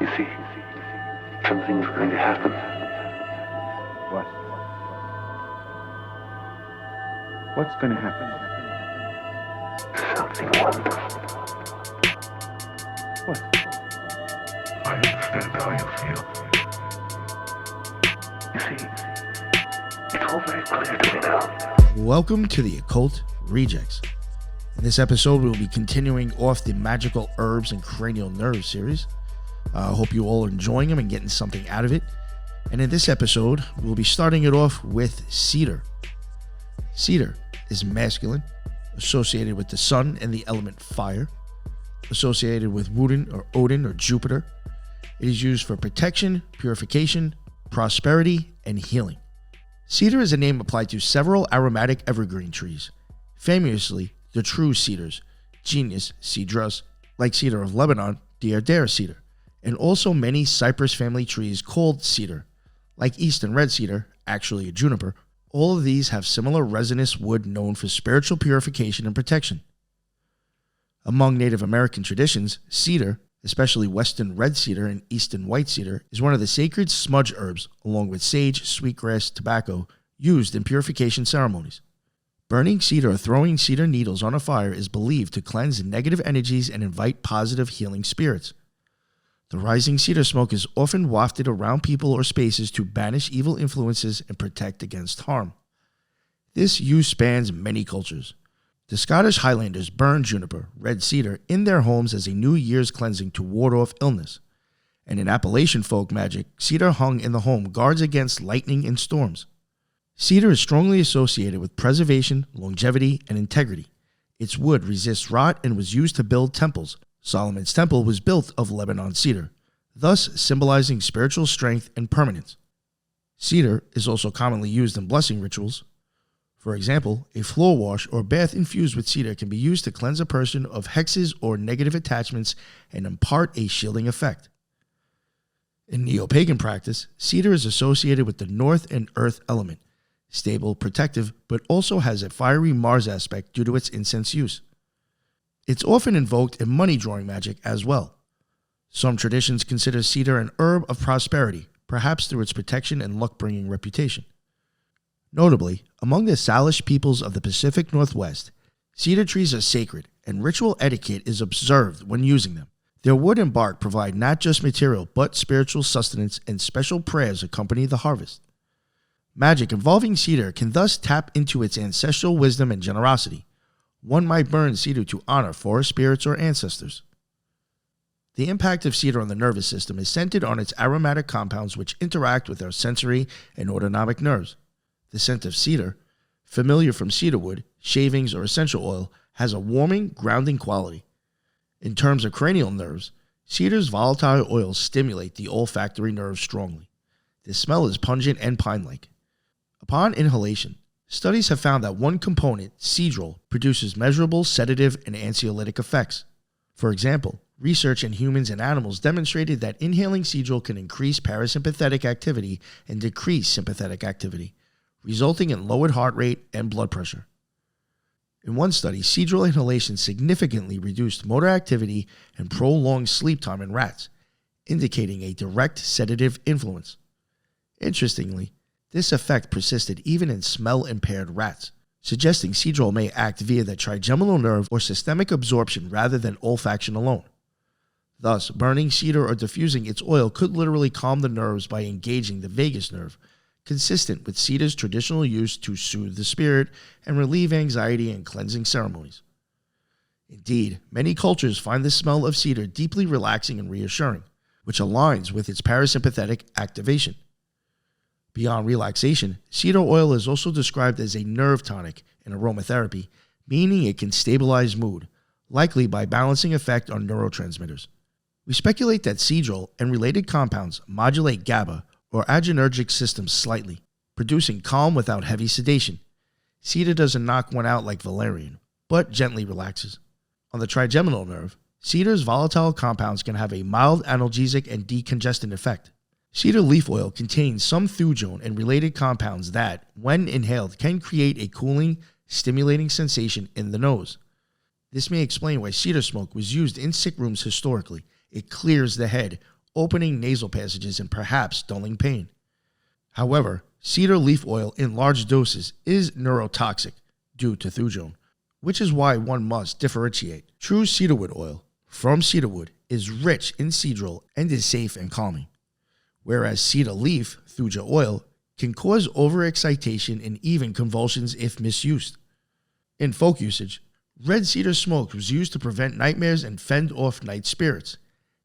You see, something's going to happen. What? What's going to happen? Something wonderful. What? I understand how you feel. You see, it's all very clear to me now. Welcome to the Occult Rejects. In this episode, we'll be continuing off the Magickal Herbs and Cranial Nerves series. I hope you all are enjoying them and getting something out of it. And in this episode, we'll be starting it off with Cedar. Cedar is masculine, associated with the sun and the element fire, associated with Odin or Juniper. It is used for protection, purification, prosperity, and healing. Cedar is a name applied to several aromatic evergreen trees, famously the true cedars, Genius, Cedrus, like Cedar of Lebanon, Deodar cedar, and also many cypress family trees called cedar, like eastern red cedar, actually a juniper. All of these have similar resinous wood known for spiritual purification and protection. Among Native American traditions, cedar, especially western red cedar and eastern white cedar, is one of the sacred smudge herbs, along with sage, sweetgrass, tobacco, used in purification ceremonies. Burning cedar or throwing cedar needles on a fire is believed to cleanse negative energies and invite positive healing spirits. The rising cedar smoke is often wafted around people or spaces to banish evil influences and protect against harm. This use spans many cultures. The Scottish Highlanders burn juniper, red cedar, in their homes as a New Year's cleansing to ward off illness. And in Appalachian folk magic, cedar hung in the home guards against lightning and storms. Cedar is strongly associated with preservation, longevity, and integrity. Its wood resists rot and was used to build temples. Solomon's temple was built of Lebanon cedar, thus symbolizing spiritual strength and permanence. Cedar is also commonly used in blessing rituals. For example, a floor wash or bath infused with cedar can be used to cleanse a person of hexes or negative attachments and impart a shielding effect. In neo-pagan practice, cedar is associated with the north and earth element, stable, protective, but also has a fiery Mars aspect due to its incense use. It's often invoked in money-drawing magic as well. Some traditions consider cedar an herb of prosperity, perhaps through its protection and luck-bringing reputation. Notably, among the Salish peoples of the Pacific Northwest, cedar trees are sacred, and ritual etiquette is observed when using them. Their wood and bark provide not just material, but spiritual sustenance, and special prayers accompany the harvest. Magic involving cedar can thus tap into its ancestral wisdom and generosity. One might burn cedar to honor forest spirits or ancestors. The impact of cedar on the nervous system is centered on its aromatic compounds which interact with our sensory and autonomic nerves. The scent of cedar, familiar from cedarwood, shavings, or essential oil, has a warming, grounding quality. In terms of cranial nerves, cedar's volatile oils stimulate the olfactory nerves strongly. The smell is pungent and pine-like. Upon inhalation, studies have found that one component, cedrol, produces measurable sedative and anxiolytic effects. For example, research in humans and animals demonstrated that inhaling cedrol can increase parasympathetic activity and decrease sympathetic activity, resulting in lowered heart rate and blood pressure. In one study, cedrol inhalation significantly reduced motor activity and prolonged sleep time in rats, indicating a direct sedative influence. Interestingly, this effect persisted even in smell-impaired rats, suggesting cedrol may act via the trigeminal nerve or systemic absorption rather than olfaction alone. Thus, burning cedar or diffusing its oil could literally calm the nerves by engaging the vagus nerve, consistent with cedar's traditional use to soothe the spirit and relieve anxiety in cleansing ceremonies. Indeed, many cultures find the smell of cedar deeply relaxing and reassuring, which aligns with its parasympathetic activation. Beyond relaxation, cedar oil is also described as a nerve tonic in aromatherapy, meaning it can stabilize mood, likely by balancing effect on neurotransmitters. We speculate that cedrol and related compounds modulate GABA or adrenergic systems slightly, producing calm without heavy sedation. Cedar doesn't knock one out like valerian, but gently relaxes. On the trigeminal nerve, cedar's volatile compounds can have a mild analgesic and decongestant effect. Cedar leaf oil contains some thujone and related compounds that, when inhaled, can create a cooling, stimulating sensation in the nose. This may explain why cedar smoke was used in sick rooms historically. It clears the head, opening nasal passages and perhaps dulling pain. However, cedar leaf oil in large doses is neurotoxic due to thujone, which is why one must differentiate. True cedarwood oil from cedarwood is rich in cedral and is safe and calming, whereas cedar leaf thuja oil can cause overexcitation and even convulsions if misused. In folk usage, red cedar smoke was used to prevent nightmares and fend off night spirits.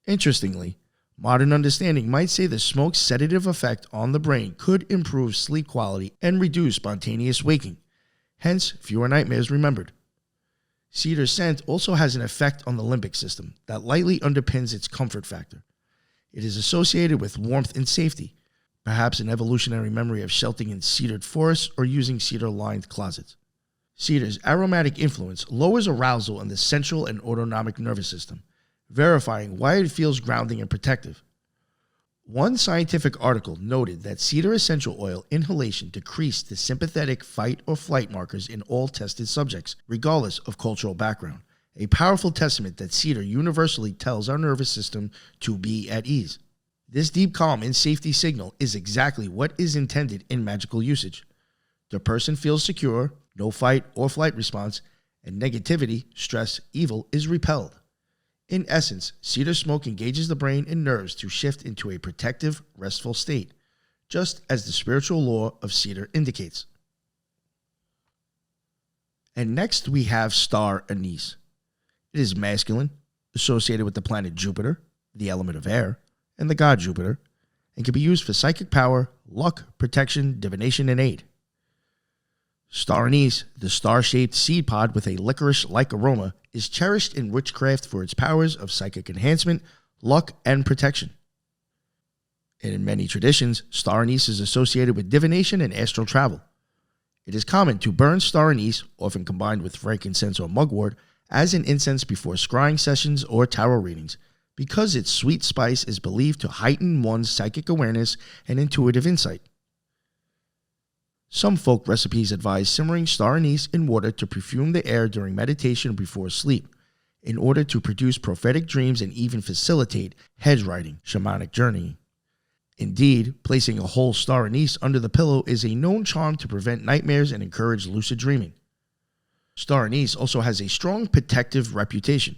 Interestingly, modern understanding might say the smoke's sedative effect on the brain could improve sleep quality and reduce spontaneous waking, hence fewer nightmares remembered. Cedar scent also has an effect on the limbic system that lightly underpins its comfort factor. It is associated with warmth and safety, perhaps an evolutionary memory of sheltering in cedared forests or using cedar-lined closets. Cedar's aromatic influence lowers arousal in the central and autonomic nervous system, verifying why it feels grounding and protective. One scientific article noted that cedar essential oil inhalation decreased the sympathetic fight or flight markers in all tested subjects, regardless of cultural background, a powerful testament that cedar universally tells our nervous system to be at ease. This deep calm and safety signal is exactly what is intended in magical usage. The person feels secure, no fight or flight response, and negativity, stress, evil is repelled. In essence, cedar smoke engages the brain and nerves to shift into a protective, restful state, just as the spiritual law of cedar indicates. And next we have star anise. It is masculine, associated with the planet Jupiter, the element of air, and the god Jupiter, and can be used for psychic power, luck, protection, divination, and aid. Star anise, the star-shaped seed pod with a licorice-like aroma, is cherished in witchcraft for its powers of psychic enhancement, luck, and protection. And in many traditions, star anise is associated with divination and astral travel. It is common to burn star anise, often combined with frankincense or mugwort, as an incense before scrying sessions or tarot readings, because its sweet spice is believed to heighten one's psychic awareness and intuitive insight. Some folk recipes advise simmering star anise in water to perfume the air during meditation before sleep, in order to produce prophetic dreams and even facilitate hedge riding, shamanic journeying. Indeed, placing a whole star anise under the pillow is a known charm to prevent nightmares and encourage lucid dreaming. Star anise also has a strong protective reputation.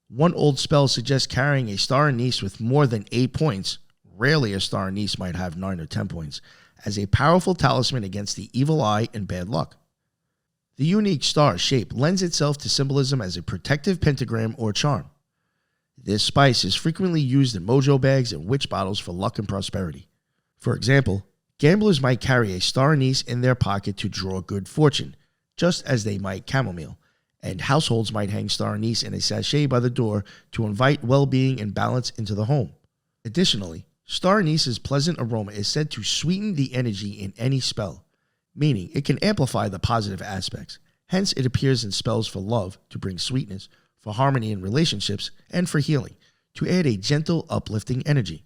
One old spell suggests carrying a star anise with more than 8 points, rarely a star anise might have 9 or 10 points, as a powerful talisman against the evil eye and bad luck. The unique star shape lends itself to symbolism as a protective pentagram or charm. This spice is frequently used in mojo bags and witch bottles for luck and prosperity. For example, gamblers might carry a star anise in their pocket to draw good fortune, just as they might chamomile, and households might hang star anise in a sachet by the door to invite well-being and balance into the home. Additionally, star anise's pleasant aroma is said to sweeten the energy in any spell, meaning it can amplify the positive aspects. Hence, it appears in spells for love to bring sweetness, for harmony in relationships, and for healing, to add a gentle, uplifting energy.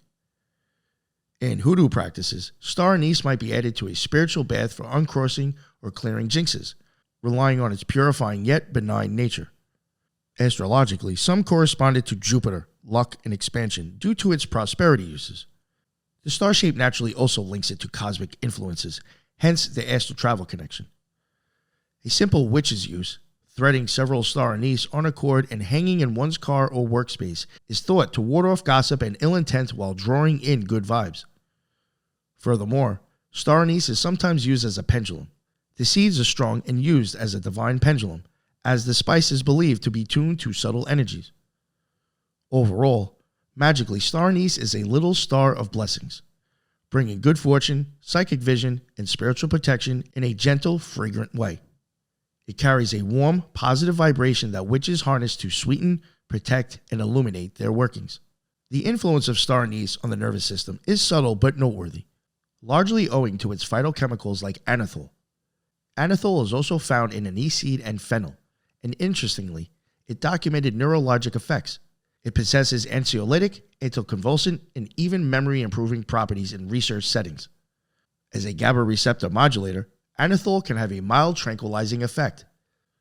In hoodoo practices, star anise might be added to a spiritual bath for uncrossing or clearing jinxes, relying on its purifying yet benign nature. Astrologically, some corresponded to Jupiter, luck, and expansion due to its prosperity uses. The star shape naturally also links it to cosmic influences, hence the astral travel connection. A simple witch's use, threading several star anise on a cord and hanging in one's car or workspace, is thought to ward off gossip and ill intent while drawing in good vibes. Furthermore, star anise is sometimes used as a pendulum. The seeds are strong and used as a divine pendulum, as the spice is believed to be tuned to subtle energies. Overall, magically, star anise is a little star of blessings, bringing good fortune, psychic vision, and spiritual protection in a gentle, fragrant way. It carries a warm, positive vibration that witches harness to sweeten, protect, and illuminate their workings. The influence of star anise on the nervous system is subtle but noteworthy, largely owing to its phytochemicals like anethol. Anethol is also found in anise seed and fennel, and interestingly, it documented neurologic effects. It possesses anxiolytic, anticonvulsant, and even memory-improving properties in research settings. As a GABA receptor modulator, anethol can have a mild tranquilizing effect.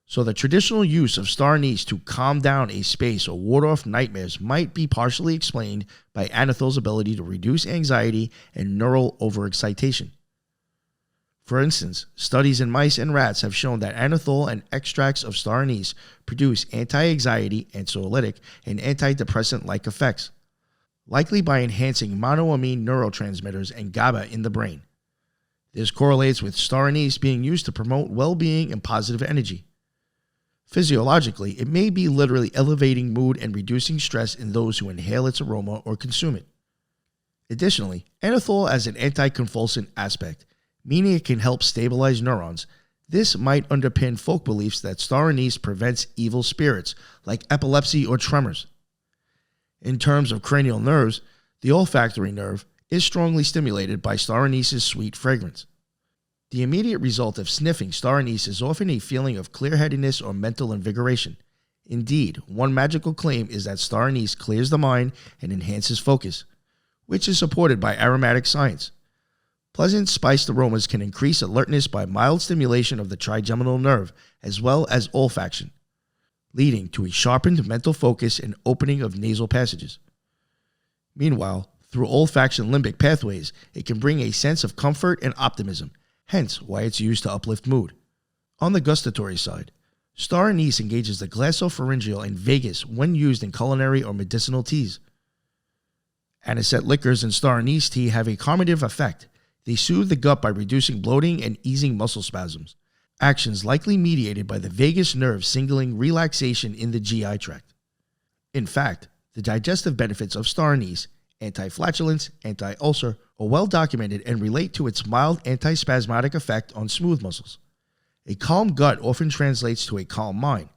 So the traditional use of star anise to calm down a space or ward off nightmares might be partially explained by anethol's ability to reduce anxiety and neural overexcitation. For instance, studies in mice and rats have shown that anethol and extracts of star anise produce anti-anxiety, anxiolytic, and antidepressant-like effects, likely by enhancing monoamine neurotransmitters and GABA in the brain. This correlates with star anise being used to promote well-being and positive energy. Physiologically, it may be literally elevating mood and reducing stress in those who inhale its aroma or consume it. Additionally, anethol has an anticonvulsant aspect, meaning it can help stabilize neurons. This might underpin folk beliefs that star anise prevents evil spirits, like epilepsy or tremors. In terms of cranial nerves, the olfactory nerve is strongly stimulated by star anise's sweet fragrance. The immediate result of sniffing star anise is often a feeling of clear-headedness or mental invigoration. Indeed, one magical claim is that star anise clears the mind and enhances focus, which is supported by aromatic science. Pleasant spiced aromas can increase alertness by mild stimulation of the trigeminal nerve as well as olfaction, leading to a sharpened mental focus and opening of nasal passages. Meanwhile, through olfaction limbic pathways, it can bring a sense of comfort and optimism, hence why it's used to uplift mood. On the gustatory side, star anise engages the glossopharyngeal and vagus when used in culinary or medicinal teas. Anisette liquors and star anise tea have a calmative effect. They soothe the gut by reducing bloating and easing muscle spasms, actions likely mediated by the vagus nerve signaling relaxation in the GI tract. In fact, the digestive benefits of star anise, anti-flatulence, anti-ulcer, are well documented and relate to its mild antispasmodic effect on smooth muscles. A calm gut often translates to a calm mind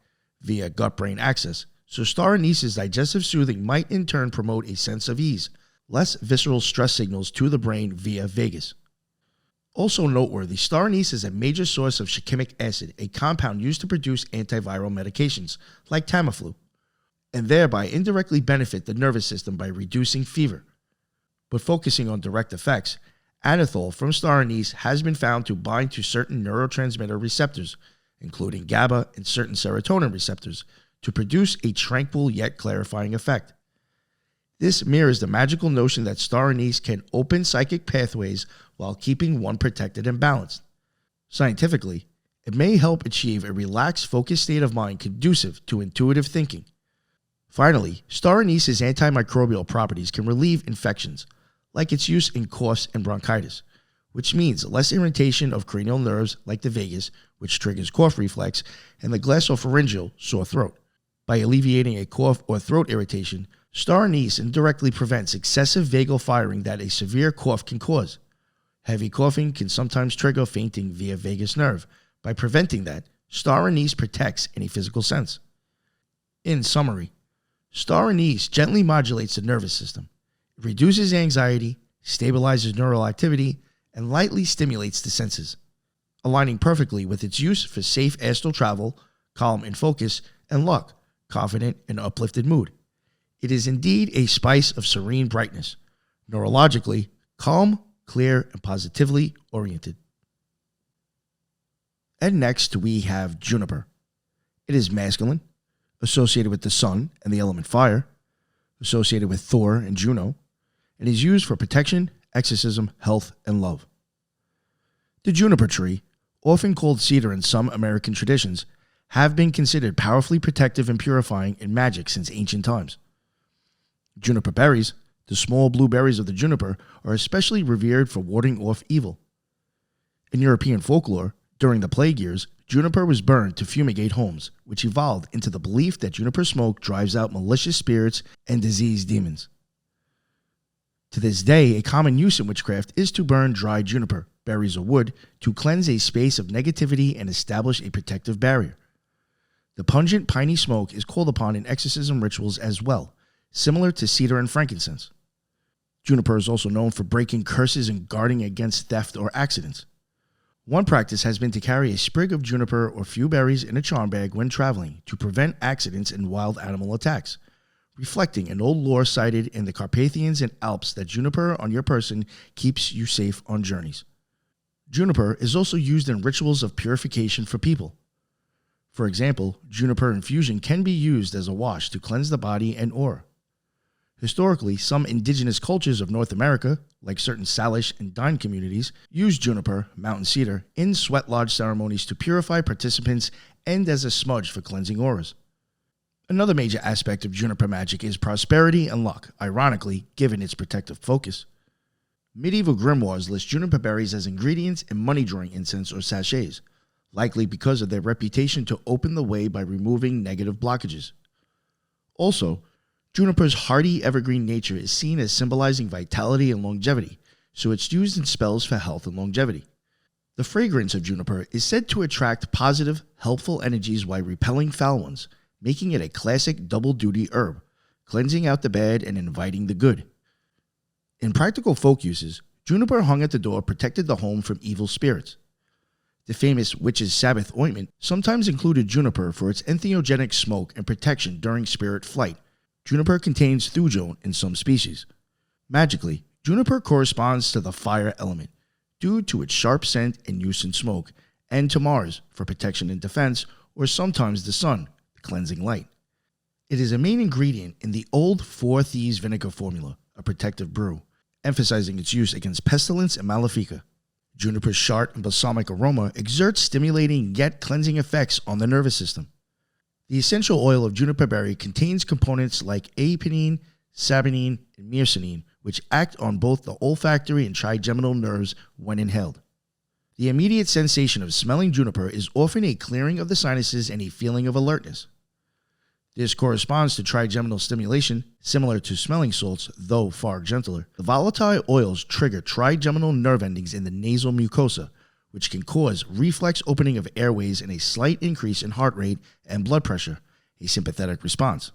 via gut-brain axis, so star anise's digestive soothing might in turn promote a sense of ease, less visceral stress signals to the brain via vagus. Also noteworthy, star anise is a major source of shikimic acid, a compound used to produce antiviral medications like Tamiflu, and thereby indirectly benefit the nervous system by reducing fever. But focusing on direct effects, anethol from star anise has been found to bind to certain neurotransmitter receptors, including GABA and certain serotonin receptors, to produce a tranquil yet clarifying effect. This mirrors the magical notion that star anise can open psychic pathways while keeping one protected and balanced. Scientifically, it may help achieve a relaxed, focused state of mind conducive to intuitive thinking. Finally, star anise's antimicrobial properties can relieve infections, like its use in coughs and bronchitis, which means less irritation of cranial nerves like the vagus, which triggers cough reflex, and the glossopharyngeal, sore throat. By alleviating a cough or throat irritation, star anise indirectly prevents excessive vagal firing that a severe cough can cause. Heavy coughing can sometimes trigger fainting via vagus nerve. By preventing that, star anise protects in a physical sense. In summary, star anise gently modulates the nervous system. It reduces anxiety, stabilizes neural activity, and lightly stimulates the senses, aligning perfectly with its use for safe astral travel, calm and focus, and luck, confident and uplifted mood. It is indeed a spice of serene brightness, neurologically calm, clear, and positively oriented. And next we have Juniper. It is masculine, associated with the sun and the element fire, associated with Thor and Juno, and is used for protection, exorcism, health, and love. The juniper tree, often called cedar in some American traditions, have been considered powerfully protective and purifying in magic since ancient times. Juniper berries, the small blue berries of the juniper, are especially revered for warding off evil. In European folklore, during the plague years, juniper was burned to fumigate homes, which evolved into the belief that juniper smoke drives out malicious spirits and disease demons. To this day, a common use in witchcraft is to burn dried juniper, berries or wood, to cleanse a space of negativity and establish a protective barrier. The pungent, piney smoke is called upon in exorcism rituals as well, similar to cedar and frankincense. Juniper is also known for breaking curses and guarding against theft or accidents. One practice has been to carry a sprig of juniper or few berries in a charm bag when traveling to prevent accidents and wild animal attacks, reflecting an old lore cited in the Carpathians and Alps that juniper on your person keeps you safe on journeys. Juniper is also used in rituals of purification for people. For example, juniper infusion can be used as a wash to cleanse the body and aura. Historically, some indigenous cultures of North America, like certain Salish and Dine communities, use juniper, mountain cedar, in sweat lodge ceremonies to purify participants and as a smudge for cleansing auras. Another major aspect of juniper magic is prosperity and luck, ironically, given its protective focus. Medieval grimoires list juniper berries as ingredients in money-drawing incense or sachets, likely because of their reputation to open the way by removing negative blockages. Also, juniper's hardy evergreen nature is seen as symbolizing vitality and longevity, so it's used in spells for health and longevity. The fragrance of juniper is said to attract positive, helpful energies while repelling foul ones, making it a classic double-duty herb, cleansing out the bad and inviting the good. In practical folk uses, juniper hung at the door protected the home from evil spirits. The famous Witch's Sabbath ointment sometimes included juniper for its entheogenic smoke and protection during spirit flight. Juniper contains thujone in some species. Magically, juniper corresponds to the fire element due to its sharp scent and use in smoke, and to Mars for protection and defense, or sometimes the sun, the cleansing light. It is a main ingredient in the old Four Thieves vinegar formula, a protective brew, emphasizing its use against pestilence and malefica. Juniper's sharp and balsamic aroma exerts stimulating yet cleansing effects on the nervous system. The essential oil of juniper berry contains components like apenine, saponine, and myrcene, which act on both the olfactory and trigeminal nerves when inhaled. The immediate sensation of smelling juniper is often a clearing of the sinuses and a feeling of alertness. This corresponds to trigeminal stimulation, similar to smelling salts, though far gentler. The volatile oils trigger trigeminal nerve endings in the nasal mucosa, which can cause reflex opening of airways and a slight increase in heart rate and blood pressure, a sympathetic response.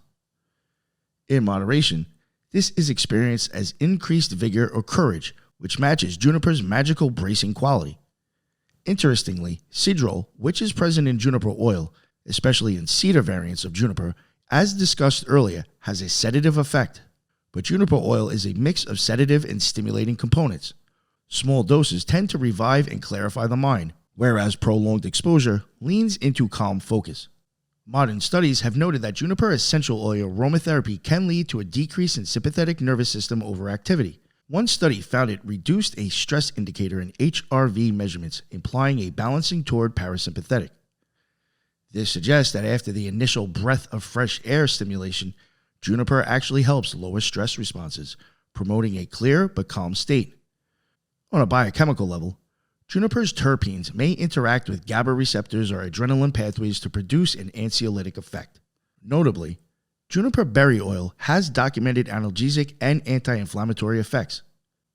In moderation, this is experienced as increased vigor or courage, which matches juniper's magical bracing quality. Interestingly, cedrol, which is present in juniper oil, especially in cedar variants of juniper, as discussed earlier, has a sedative effect. But juniper oil is a mix of sedative and stimulating components. Small doses tend to revive and clarify the mind, whereas prolonged exposure leans into calm focus. Modern studies have noted that juniper essential oil aromatherapy can lead to a decrease in sympathetic nervous system overactivity. One study found it reduced a stress indicator in HRV measurements, implying a balancing toward parasympathetic. This suggests that after the initial breath of fresh air stimulation, juniper actually helps lower stress responses, promoting a clear but calm state. On a biochemical level, juniper's terpenes may interact with GABA receptors or adrenaline pathways to produce an anxiolytic effect. Notably, juniper berry oil has documented analgesic and anti-inflammatory effects.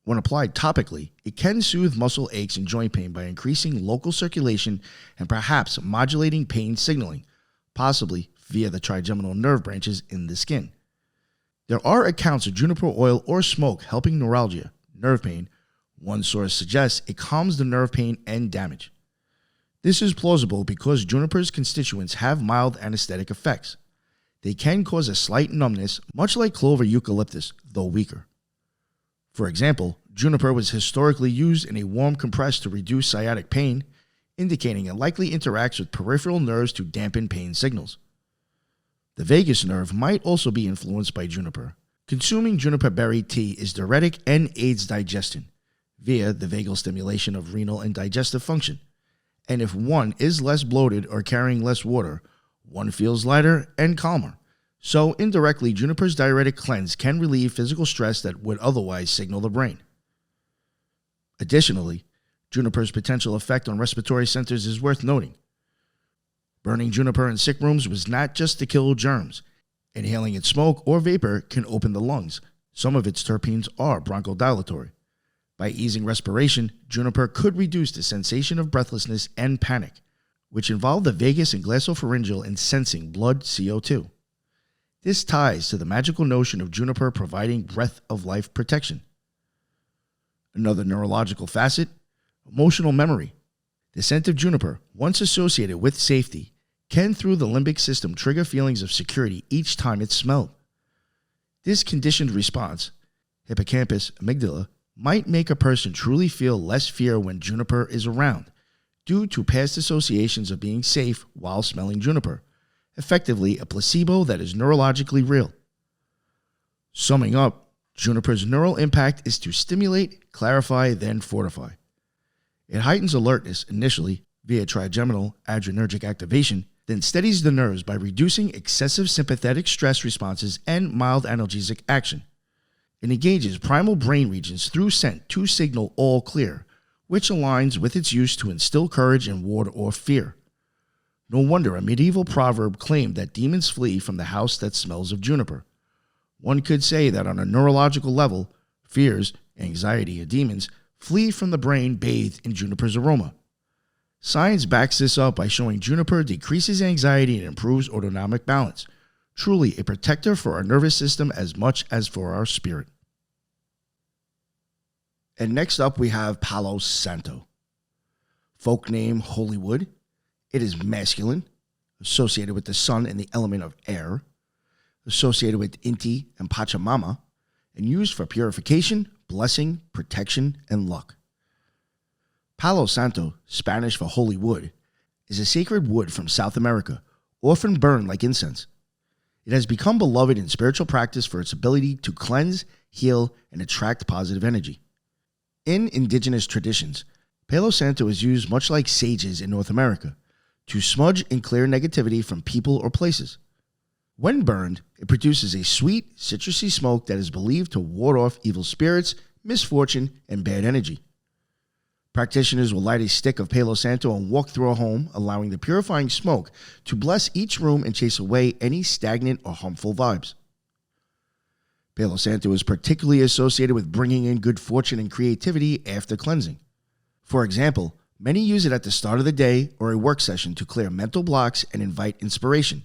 When applied topically, it can soothe muscle aches and joint pain by increasing local circulation and perhaps modulating pain signaling, possibly via the trigeminal nerve branches in the skin. There are accounts of juniper oil or smoke helping neuralgia, nerve pain. One source suggests it calms the nerve pain and damage. This is plausible because juniper's constituents have mild anesthetic effects. They can cause a slight numbness, much like clove or eucalyptus, though weaker. For example, juniper was historically used in a warm compress to reduce sciatic pain, indicating it likely interacts with peripheral nerves to dampen pain signals. The vagus nerve might also be influenced by juniper. Consuming juniper berry tea is diuretic and aids digestion, via the vagal stimulation of renal and digestive function. And if one is less bloated or carrying less water, one feels lighter and calmer. So indirectly, juniper's diuretic cleanse can relieve physical stress that would otherwise signal the brain. Additionally, juniper's potential effect on respiratory centers is worth noting. Burning juniper in sick rooms was not just to kill germs. Inhaling its smoke or vapor can open the lungs. Some of its terpenes are bronchodilatory. By easing respiration, juniper could reduce the sensation of breathlessness and panic, which involve the vagus and glossopharyngeal in sensing blood CO2. This ties to the magical notion of juniper providing breath of life protection. Another neurological facet, emotional memory. The scent of juniper, once associated with safety, can through the limbic system trigger feelings of security each time it's smelled. This conditioned response, hippocampus amygdala, might make a person truly feel less fear when juniper is around, due to past associations of being safe while smelling juniper, effectively a placebo that is neurologically real. Summing up, juniper's neural impact is to stimulate, clarify, then fortify. It heightens alertness initially via trigeminal adrenergic activation, then steadies the nerves by reducing excessive sympathetic stress responses and mild analgesic action. It engages primal brain regions through scent to signal all clear, which aligns with its use to instill courage and ward off fear. No wonder a medieval proverb claimed that demons flee from the house that smells of juniper. One could say that on a neurological level, fears, anxiety, and demons flee from the brain bathed in juniper's aroma. Science backs this up by showing juniper decreases anxiety and improves autonomic balance, truly a protector for our nervous system as much as for our spirit. And next up we have Palo Santo. Folk name Holy Wood. It is masculine, associated with the sun and the element of air, associated with Inti and Pachamama, and used for purification, blessing, protection, and luck. Palo Santo, Spanish for holy wood, is a sacred wood from South America, often burned like incense. It has become beloved in spiritual practice for its ability to cleanse, heal, and attract positive energy. In indigenous traditions, Palo Santo is used much like sages in North America, to smudge and clear negativity from people or places. When burned, it produces a sweet, citrusy smoke that is believed to ward off evil spirits, misfortune, and bad energy. Practitioners will light a stick of Palo Santo and walk through a home, allowing the purifying smoke to bless each room and chase away any stagnant or harmful vibes. Palo Santo is particularly associated with bringing in good fortune and creativity after cleansing. For example, many use it at the start of the day or a work session to clear mental blocks and invite inspiration.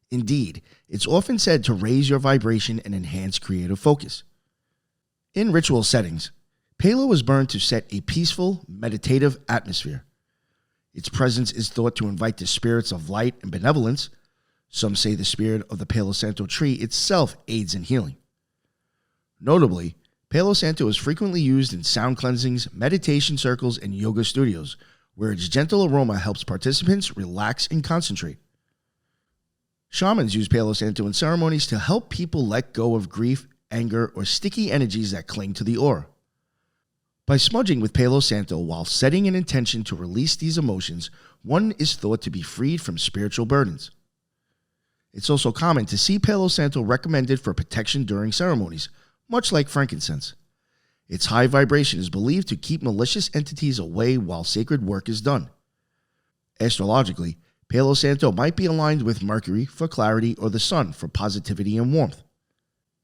Indeed, it's often said to raise your vibration and enhance creative focus. In ritual settings, Palo is burned to set a peaceful, meditative atmosphere. Its presence is thought to invite the spirits of light and benevolence. Some say the spirit of the Palo Santo tree itself aids in healing. Notably, Palo Santo is frequently used in sound cleansings, meditation circles, and yoga studios, where its gentle aroma helps participants relax and concentrate. Shamans use Palo Santo in ceremonies to help people let go of grief, anger, or sticky energies that cling to the aura. By smudging with Palo Santo while setting an intention to release these emotions, one is thought to be freed from spiritual burdens. It's also common to see Palo Santo recommended for protection during ceremonies, much like frankincense. Its high vibration is believed to keep malicious entities away while sacred work is done. Astrologically, Palo Santo might be aligned with Mercury for clarity or the Sun for positivity and warmth.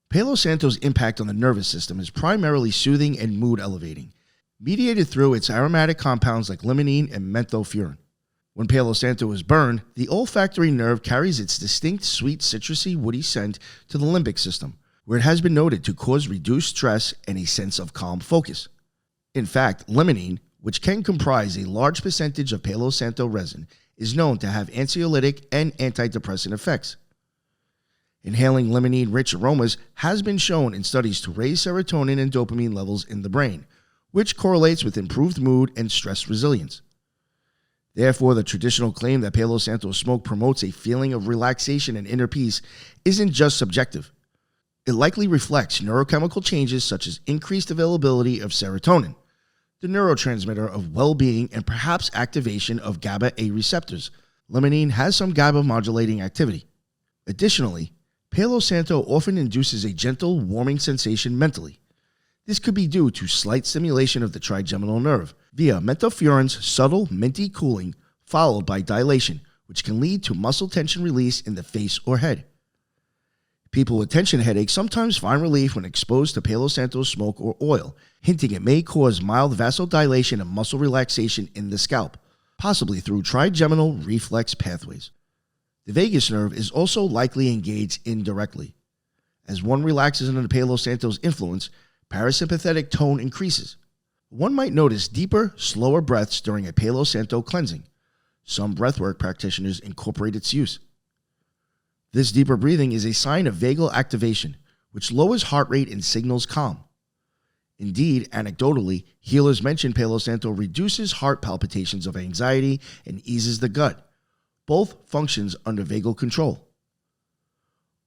Palo Santo's impact on the nervous system is primarily soothing and mood elevating, mediated through its aromatic compounds like limonene and menthofurin. When Palo Santo is burned, the olfactory nerve carries its distinct sweet citrusy woody scent to the limbic system, where it has been noted to cause reduced stress and a sense of calm focus. In fact, limonene, which can comprise a large percentage of Palo Santo resin, is known to have anxiolytic and antidepressant effects. Inhaling limonene-rich aromas has been shown in studies to raise serotonin and dopamine levels in the brain, which correlates with improved mood and stress resilience. Therefore, the traditional claim that Palo Santo smoke promotes a feeling of relaxation and inner peace isn't just subjective. It likely reflects neurochemical changes such as increased availability of serotonin, the neurotransmitter of well-being, and perhaps activation of GABA-A receptors. Limonene has some GABA modulating activity. Additionally, Palo Santo often induces a gentle, warming sensation mentally. This could be due to slight stimulation of the trigeminal nerve via menthofurin's subtle, minty cooling, followed by dilation, which can lead to muscle tension release in the face or head. People with tension headaches sometimes find relief when exposed to Palo Santo smoke or oil, hinting it may cause mild vasodilation and muscle relaxation in the scalp, possibly through trigeminal reflex pathways. The vagus nerve is also likely engaged indirectly. As one relaxes under Palo Santo's influence, parasympathetic tone increases. One might notice deeper, slower breaths during a Palo Santo cleansing. Some breathwork practitioners incorporate its use. This deeper breathing is a sign of vagal activation, which lowers heart rate and signals calm. Indeed, anecdotally, healers mention Palo Santo reduces heart palpitations of anxiety and eases the gut, both functions under vagal control.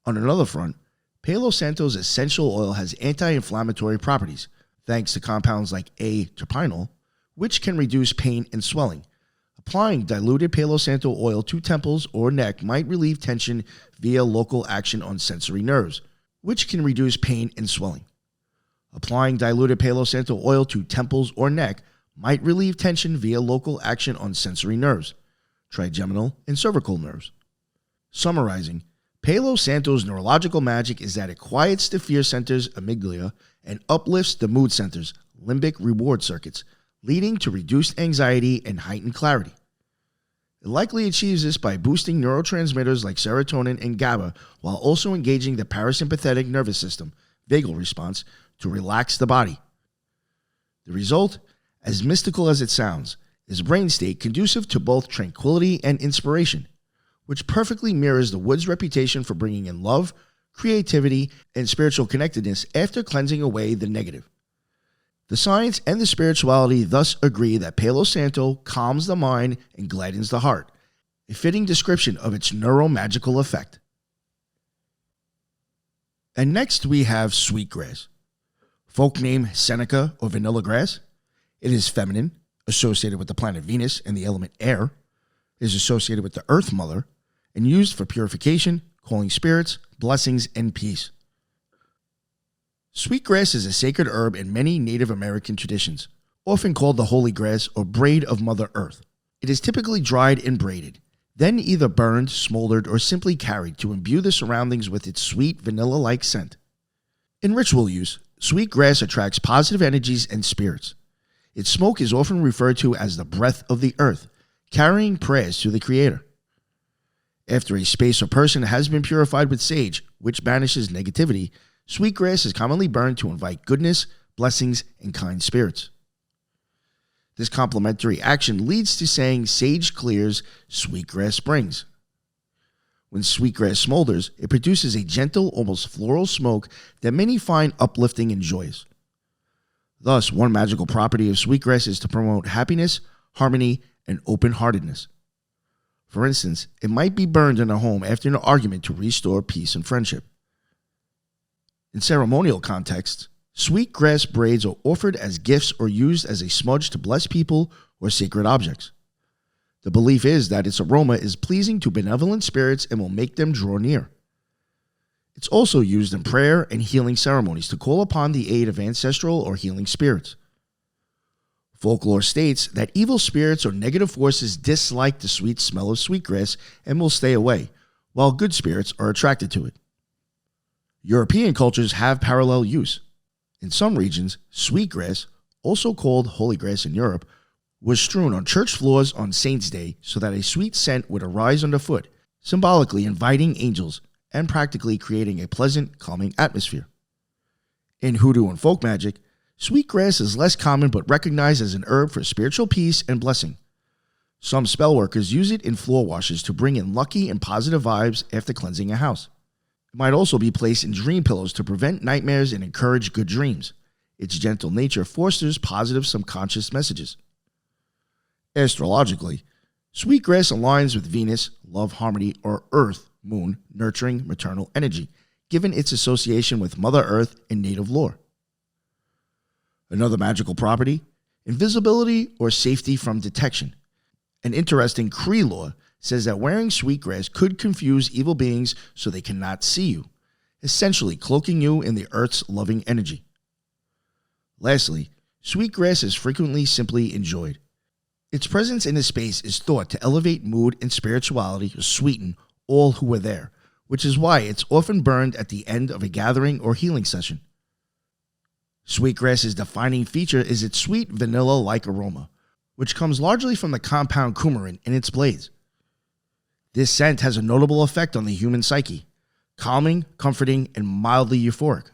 On another front, Palo Santo's essential oil has anti-inflammatory properties, thanks to compounds like A-terpinol, which can reduce pain and swelling. Applying diluted Palo Santo oil to temples or neck might relieve tension via local action on sensory nerves, which can reduce pain and swelling. Applying diluted Palo Santo oil to temples or neck might relieve tension via local action on sensory nerves, trigeminal and cervical nerves. Summarizing, Palo Santo's neurological magic is that it quiets the fear centers, amygdala, and uplifts the mood centers, limbic reward circuits, leading to reduced anxiety and heightened clarity. It likely achieves this by boosting neurotransmitters like serotonin and GABA while also engaging the parasympathetic nervous system, vagal response, to relax the body. The result, as mystical as it sounds, is a brain state conducive to both tranquility and inspiration, which perfectly mirrors the wood's reputation for bringing in love, creativity, and spiritual connectedness after cleansing away the negative. The science and the spirituality thus agree that Palo Santo calms the mind and gladdens the heart, a fitting description of its neuromagical effect. And next we have sweetgrass. Folk name Seneca or vanilla grass. It is feminine, associated with the planet Venus and the element air. It is associated with the Earth Mother and used for purification, calling spirits, blessings, and peace. Sweetgrass is a sacred herb in many Native American traditions, often called the holy grass or braid of Mother Earth. It is typically dried and braided, then either burned, smoldered, or simply carried to imbue the surroundings with its sweet vanilla-like scent. In ritual use, sweetgrass attracts positive energies and spirits. Its smoke is often referred to as the breath of the earth, carrying prayers to the Creator. After a space or person has been purified with sage, which banishes negativity, sweetgrass is commonly burned to invite goodness, blessings, and kind spirits. This complementary action leads to saying sage clears, sweetgrass springs. When sweetgrass smolders, it produces a gentle, almost floral smoke that many find uplifting and joyous. Thus, one magical property of sweetgrass is to promote happiness, harmony, and open-heartedness. For instance, it might be burned in a home after an argument to restore peace and friendship. In ceremonial contexts, sweetgrass braids are offered as gifts or used as a smudge to bless people or sacred objects. The belief is that its aroma is pleasing to benevolent spirits and will make them draw near. It's also used in prayer and healing ceremonies to call upon the aid of ancestral or healing spirits. Folklore states that evil spirits or negative forces dislike the sweet smell of sweetgrass and will stay away, while good spirits are attracted to it. European cultures have parallel use. In some regions, sweetgrass, also called holy grass in Europe, was strewn on church floors on Saints' Day so that a sweet scent would arise underfoot, symbolically inviting angels and practically creating a pleasant, calming atmosphere. In hoodoo and folk magic, sweetgrass is less common but recognized as an herb for spiritual peace and blessing. Some spellworkers use it in floor washes to bring in lucky and positive vibes after cleansing a house. It might also be placed in dream pillows to prevent nightmares and encourage good dreams. Its gentle nature fosters positive subconscious messages. Astrologically, sweetgrass aligns with Venus, love, harmony, or Earth, moon, nurturing, maternal energy, given its association with Mother Earth in native lore. Another magical property, invisibility or safety from detection. An interesting Cree lore says that wearing sweetgrass could confuse evil beings so they cannot see you, essentially cloaking you in the Earth's loving energy. Lastly, sweetgrass is frequently simply enjoyed. Its presence in a space is thought to elevate mood and spirituality or sweeten all who were there, which is why it's often burned at the end of a gathering or healing session. Sweetgrass's defining feature is its sweet vanilla-like aroma, which comes largely from the compound coumarin in its blades. This scent has a notable effect on the human psyche, calming, comforting, and mildly euphoric.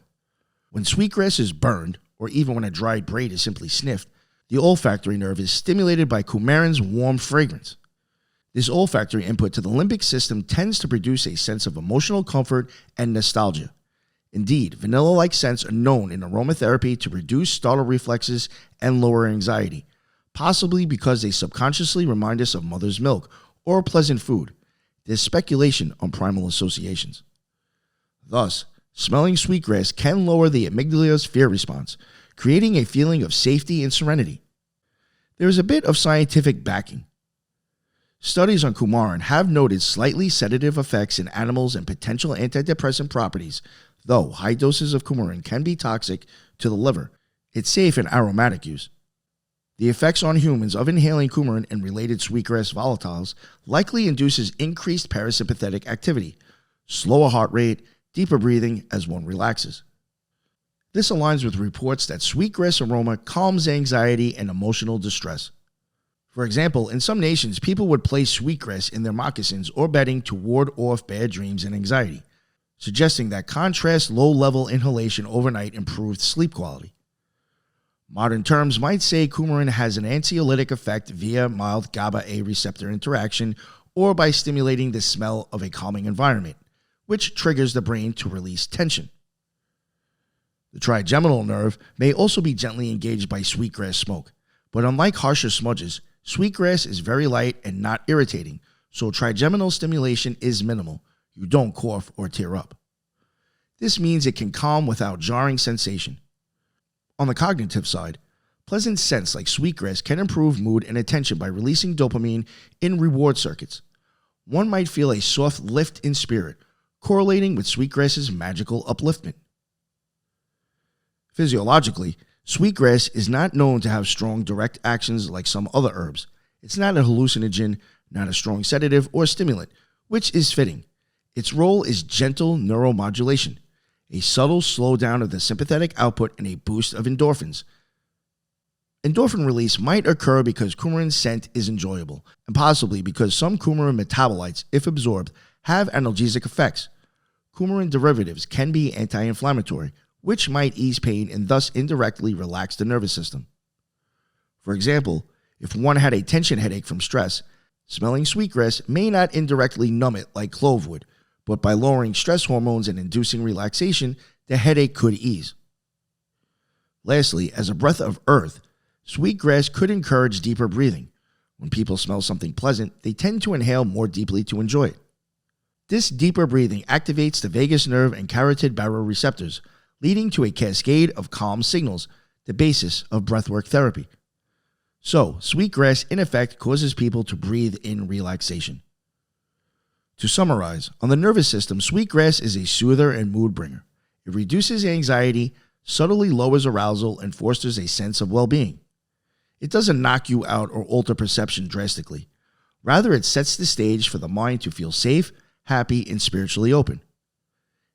When sweetgrass is burned, or even when a dried braid is simply sniffed, the olfactory nerve is stimulated by coumarin's warm fragrance. This olfactory input to the limbic system tends to produce a sense of emotional comfort and nostalgia, Indeed, vanilla-like scents are known in aromatherapy to reduce startle reflexes and lower anxiety, possibly because they subconsciously remind us of mother's milk or pleasant food. There's speculation on primal associations. Thus, smelling sweetgrass can lower the amygdala's fear response, creating a feeling of safety and serenity. There is a bit of scientific backing. Studies on coumarin have noted slightly sedative effects in animals and potential antidepressant properties. Though high doses of coumarin can be toxic to the liver, it's safe in aromatic use. The effects on humans of inhaling coumarin and related sweetgrass volatiles likely induces increased parasympathetic activity, slower heart rate, deeper breathing as one relaxes. This aligns with reports that sweetgrass aroma calms anxiety and emotional distress. For example, in some nations, people would place sweetgrass in their moccasins or bedding to ward off bad dreams and anxiety, suggesting that contrast low-level inhalation overnight improved sleep quality. Modern terms might say coumarin has an anxiolytic effect via mild GABA-A receptor interaction or by stimulating the smell of a calming environment, which triggers the brain to release tension. The trigeminal nerve may also be gently engaged by sweetgrass smoke, but unlike harsher smudges, sweetgrass is very light and not irritating, so trigeminal stimulation is minimal. You don't cough or tear up. This means it can calm without jarring sensation. On the cognitive side, pleasant scents like sweetgrass can improve mood and attention by releasing dopamine in reward circuits. One might feel a soft lift in spirit, correlating with sweetgrass's magical upliftment. Physiologically, sweetgrass is not known to have strong direct actions like some other herbs. It's not a hallucinogen, not a strong sedative or stimulant, which is fitting. Its role is gentle neuromodulation, a subtle slowdown of the sympathetic output and a boost of endorphins. Endorphin release might occur because coumarin's scent is enjoyable, and possibly because some coumarin metabolites, if absorbed, have analgesic effects. Coumarin derivatives can be anti-inflammatory, which might ease pain and thus indirectly relax the nervous system. For example, if one had a tension headache from stress, smelling sweetgrass may not indirectly numb it like clove would, but by lowering stress hormones and inducing relaxation, the headache could ease. Lastly, as a breath of earth, sweetgrass could encourage deeper breathing. When people smell something pleasant, they tend to inhale more deeply to enjoy it. This deeper breathing activates the vagus nerve and carotid baroreceptors, leading to a cascade of calm signals, the basis of breathwork therapy. So, sweetgrass in effect causes people to breathe in relaxation. To summarize, on the nervous system, sweetgrass is a soother and mood bringer. It reduces anxiety, subtly lowers arousal, and fosters a sense of well-being. It doesn't knock you out or alter perception drastically. Rather, it sets the stage for the mind to feel safe, happy, and spiritually open.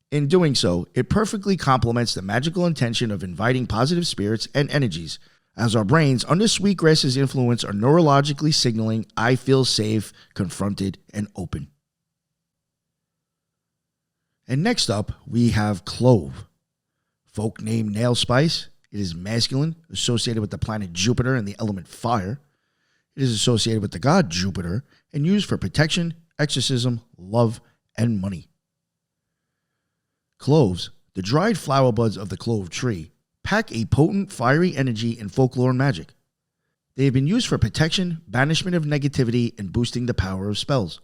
In doing so, it perfectly complements the magical intention of inviting positive spirits and energies, as our brains under sweetgrass's influence are neurologically signaling, I feel safe, confronted, and open. And next up, we have clove. Folk name nail spice. It is masculine, associated with the planet Jupiter and the element fire. It is associated with the god Jupiter and used for protection, exorcism, love, and money. Cloves, the dried flower buds of the clove tree, pack a potent, fiery energy in folklore and magic. They have been used for protection, banishment of negativity, and boosting the power of spells.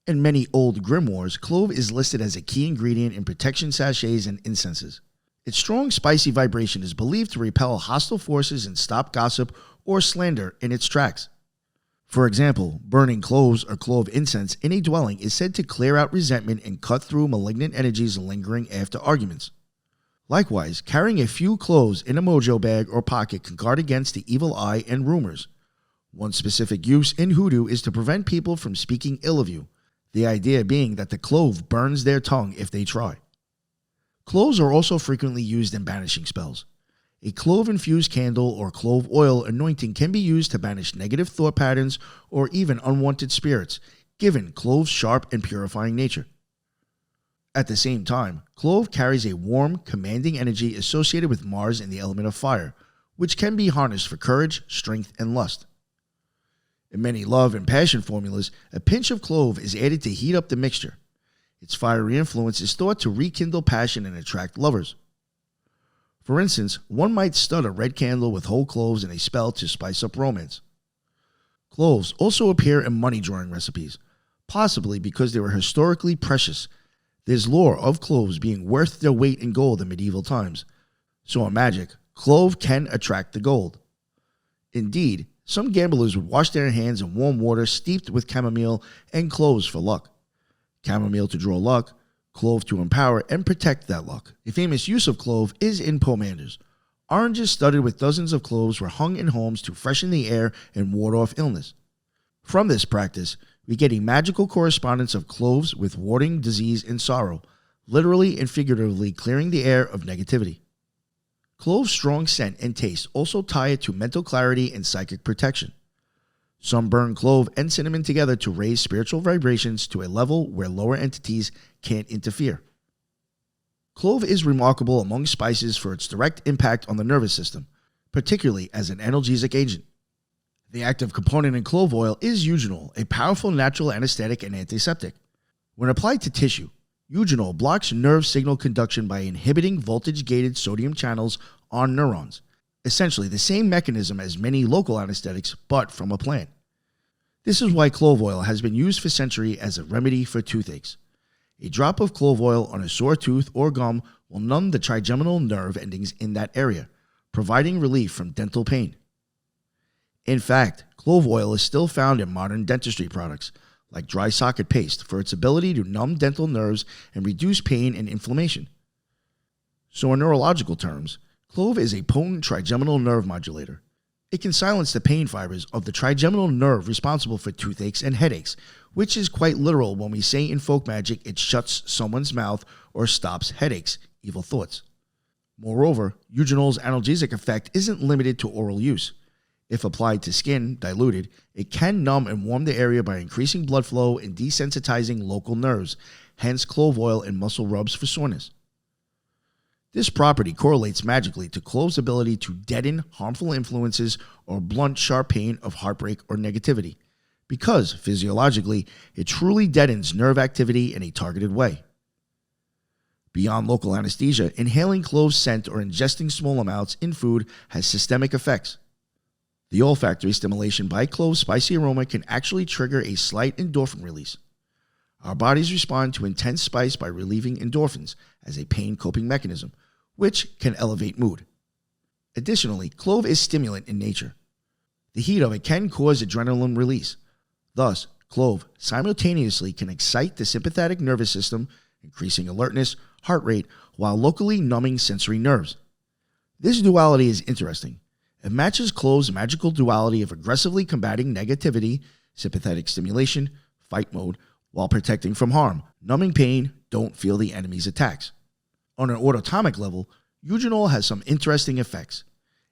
In many old grimoires, clove is listed as a key ingredient in protection sachets and incenses. Its strong, spicy vibration is believed to repel hostile forces and stop gossip or slander in its tracks. For example, burning cloves or clove incense in a dwelling is said to clear out resentment and cut through malignant energies lingering after arguments. Likewise, carrying a few cloves in a mojo bag or pocket can guard against the evil eye and rumors. One specific use in hoodoo is to prevent people from speaking ill of you, the idea being that the clove burns their tongue if they try. Cloves are also frequently used in banishing spells. A clove-infused candle or clove oil anointing can be used to banish negative thought patterns or even unwanted spirits, given clove's sharp and purifying nature. At the same time, clove carries a warm, commanding energy associated with Mars and the element of fire, which can be harnessed for courage, strength, and lust. In many love and passion formulas, a pinch of clove is added to heat up the mixture. Its fiery influence is thought to rekindle passion and attract lovers. For instance, one might stud a red candle with whole cloves in a spell to spice up romance. Cloves also appear in money-drawing recipes, possibly because they were historically precious. There's lore of cloves being worth their weight in gold in medieval times, so in magic, clove can attract the gold. Indeed, some gamblers would wash their hands in warm water steeped with chamomile and cloves for luck. Chamomile to draw luck, clove to empower and protect that luck. A famous use of clove is in pomanders. Oranges studded with dozens of cloves were hung in homes to freshen the air and ward off illness. From this practice, we get a magical correspondence of cloves with warding disease and sorrow, literally and figuratively clearing the air of negativity. Clove's strong scent and taste also tie it to mental clarity and psychic protection. Some burn clove and cinnamon together to raise spiritual vibrations to a level where lower entities can't interfere. Clove is remarkable among spices for its direct impact on the nervous system, particularly as an analgesic agent. The active component in clove oil is eugenol, a powerful natural anesthetic and antiseptic. When applied to tissue, eugenol blocks nerve signal conduction by inhibiting voltage-gated sodium channels on neurons. Essentially the same mechanism as many local anesthetics, but from a plant. This is why clove oil has been used for centuries as a remedy for toothaches. A drop of clove oil on a sore tooth or gum will numb the trigeminal nerve endings in that area, providing relief from dental pain. In fact, clove oil is still found in modern dentistry products, like dry socket paste, for its ability to numb dental nerves and reduce pain and inflammation. So in neurological terms, clove is a potent trigeminal nerve modulator. It can silence the pain fibers of the trigeminal nerve responsible for toothaches and headaches, which is quite literal when we say in folk magic it shuts someone's mouth or stops headaches, evil thoughts. Moreover, eugenol's analgesic effect isn't limited to oral use. If applied to skin, diluted, it can numb and warm the area by increasing blood flow and desensitizing local nerves, hence clove oil and muscle rubs for soreness. This property correlates magically to clove's ability to deaden harmful influences or blunt sharp pain of heartbreak or negativity, because physiologically, it truly deadens nerve activity in a targeted way. Beyond local anesthesia, inhaling clove scent or ingesting small amounts in food has systemic effects. The olfactory stimulation by clove's spicy aroma can actually trigger a slight endorphin release. Our bodies respond to intense spice by relieving endorphins as a pain coping mechanism, which can elevate mood. Additionally, clove is stimulant in nature. The heat of it can cause adrenaline release. Thus, clove simultaneously can excite the sympathetic nervous system, increasing alertness, heart rate, while locally numbing sensory nerves. This duality is interesting. It matches clove's magical duality of aggressively combating negativity, sympathetic stimulation, fight mode, while protecting from harm, numbing pain, don't feel the enemy's attacks. On an autotomic level, eugenol has some interesting effects.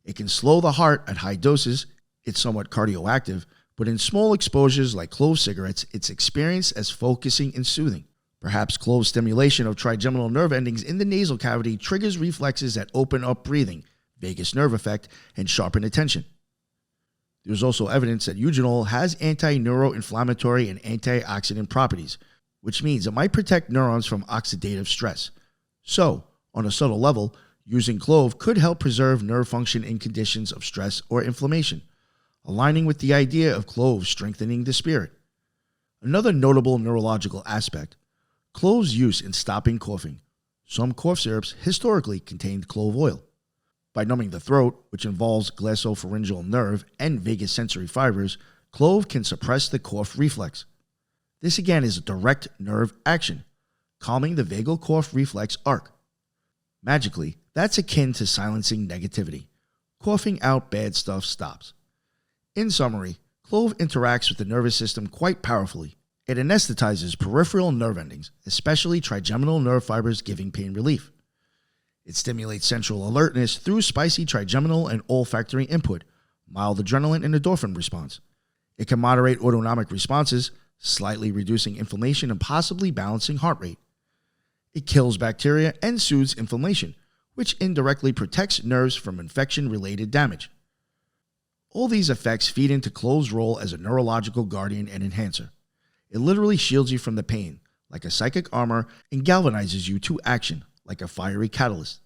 It can slow the heart at high doses, it's somewhat cardioactive, but in small exposures like clove cigarettes, it's experienced as focusing and soothing. Perhaps clove stimulation of trigeminal nerve endings in the nasal cavity triggers reflexes that open up breathing, vagus nerve effect, and sharpen attention. There's also evidence that eugenol has anti-neuroinflammatory and antioxidant properties, which means it might protect neurons from oxidative stress. So, on a subtle level, using clove could help preserve nerve function in conditions of stress or inflammation, aligning with the idea of cloves strengthening the spirit. Another notable neurological aspect, clove's use in stopping coughing. Some cough syrups historically contained clove oil. By numbing the throat, which involves glossopharyngeal nerve and vagus sensory fibers, clove can suppress the cough reflex. This again is a direct nerve action, calming the vagal cough reflex arc. Magically, that's akin to silencing negativity. Coughing out bad stuff stops. In summary, clove interacts with the nervous system quite powerfully. It anesthetizes peripheral nerve endings, especially trigeminal nerve fibers, giving pain relief. It stimulates central alertness through spicy trigeminal and olfactory input, mild adrenaline and endorphin response. It can moderate autonomic responses, slightly reducing inflammation and possibly balancing heart rate. It kills bacteria and soothes inflammation, which indirectly protects nerves from infection-related damage. All these effects feed into clove's role as a neurological guardian and enhancer. It literally shields you from the pain, like a psychic armor, and galvanizes you to action, like a fiery catalyst.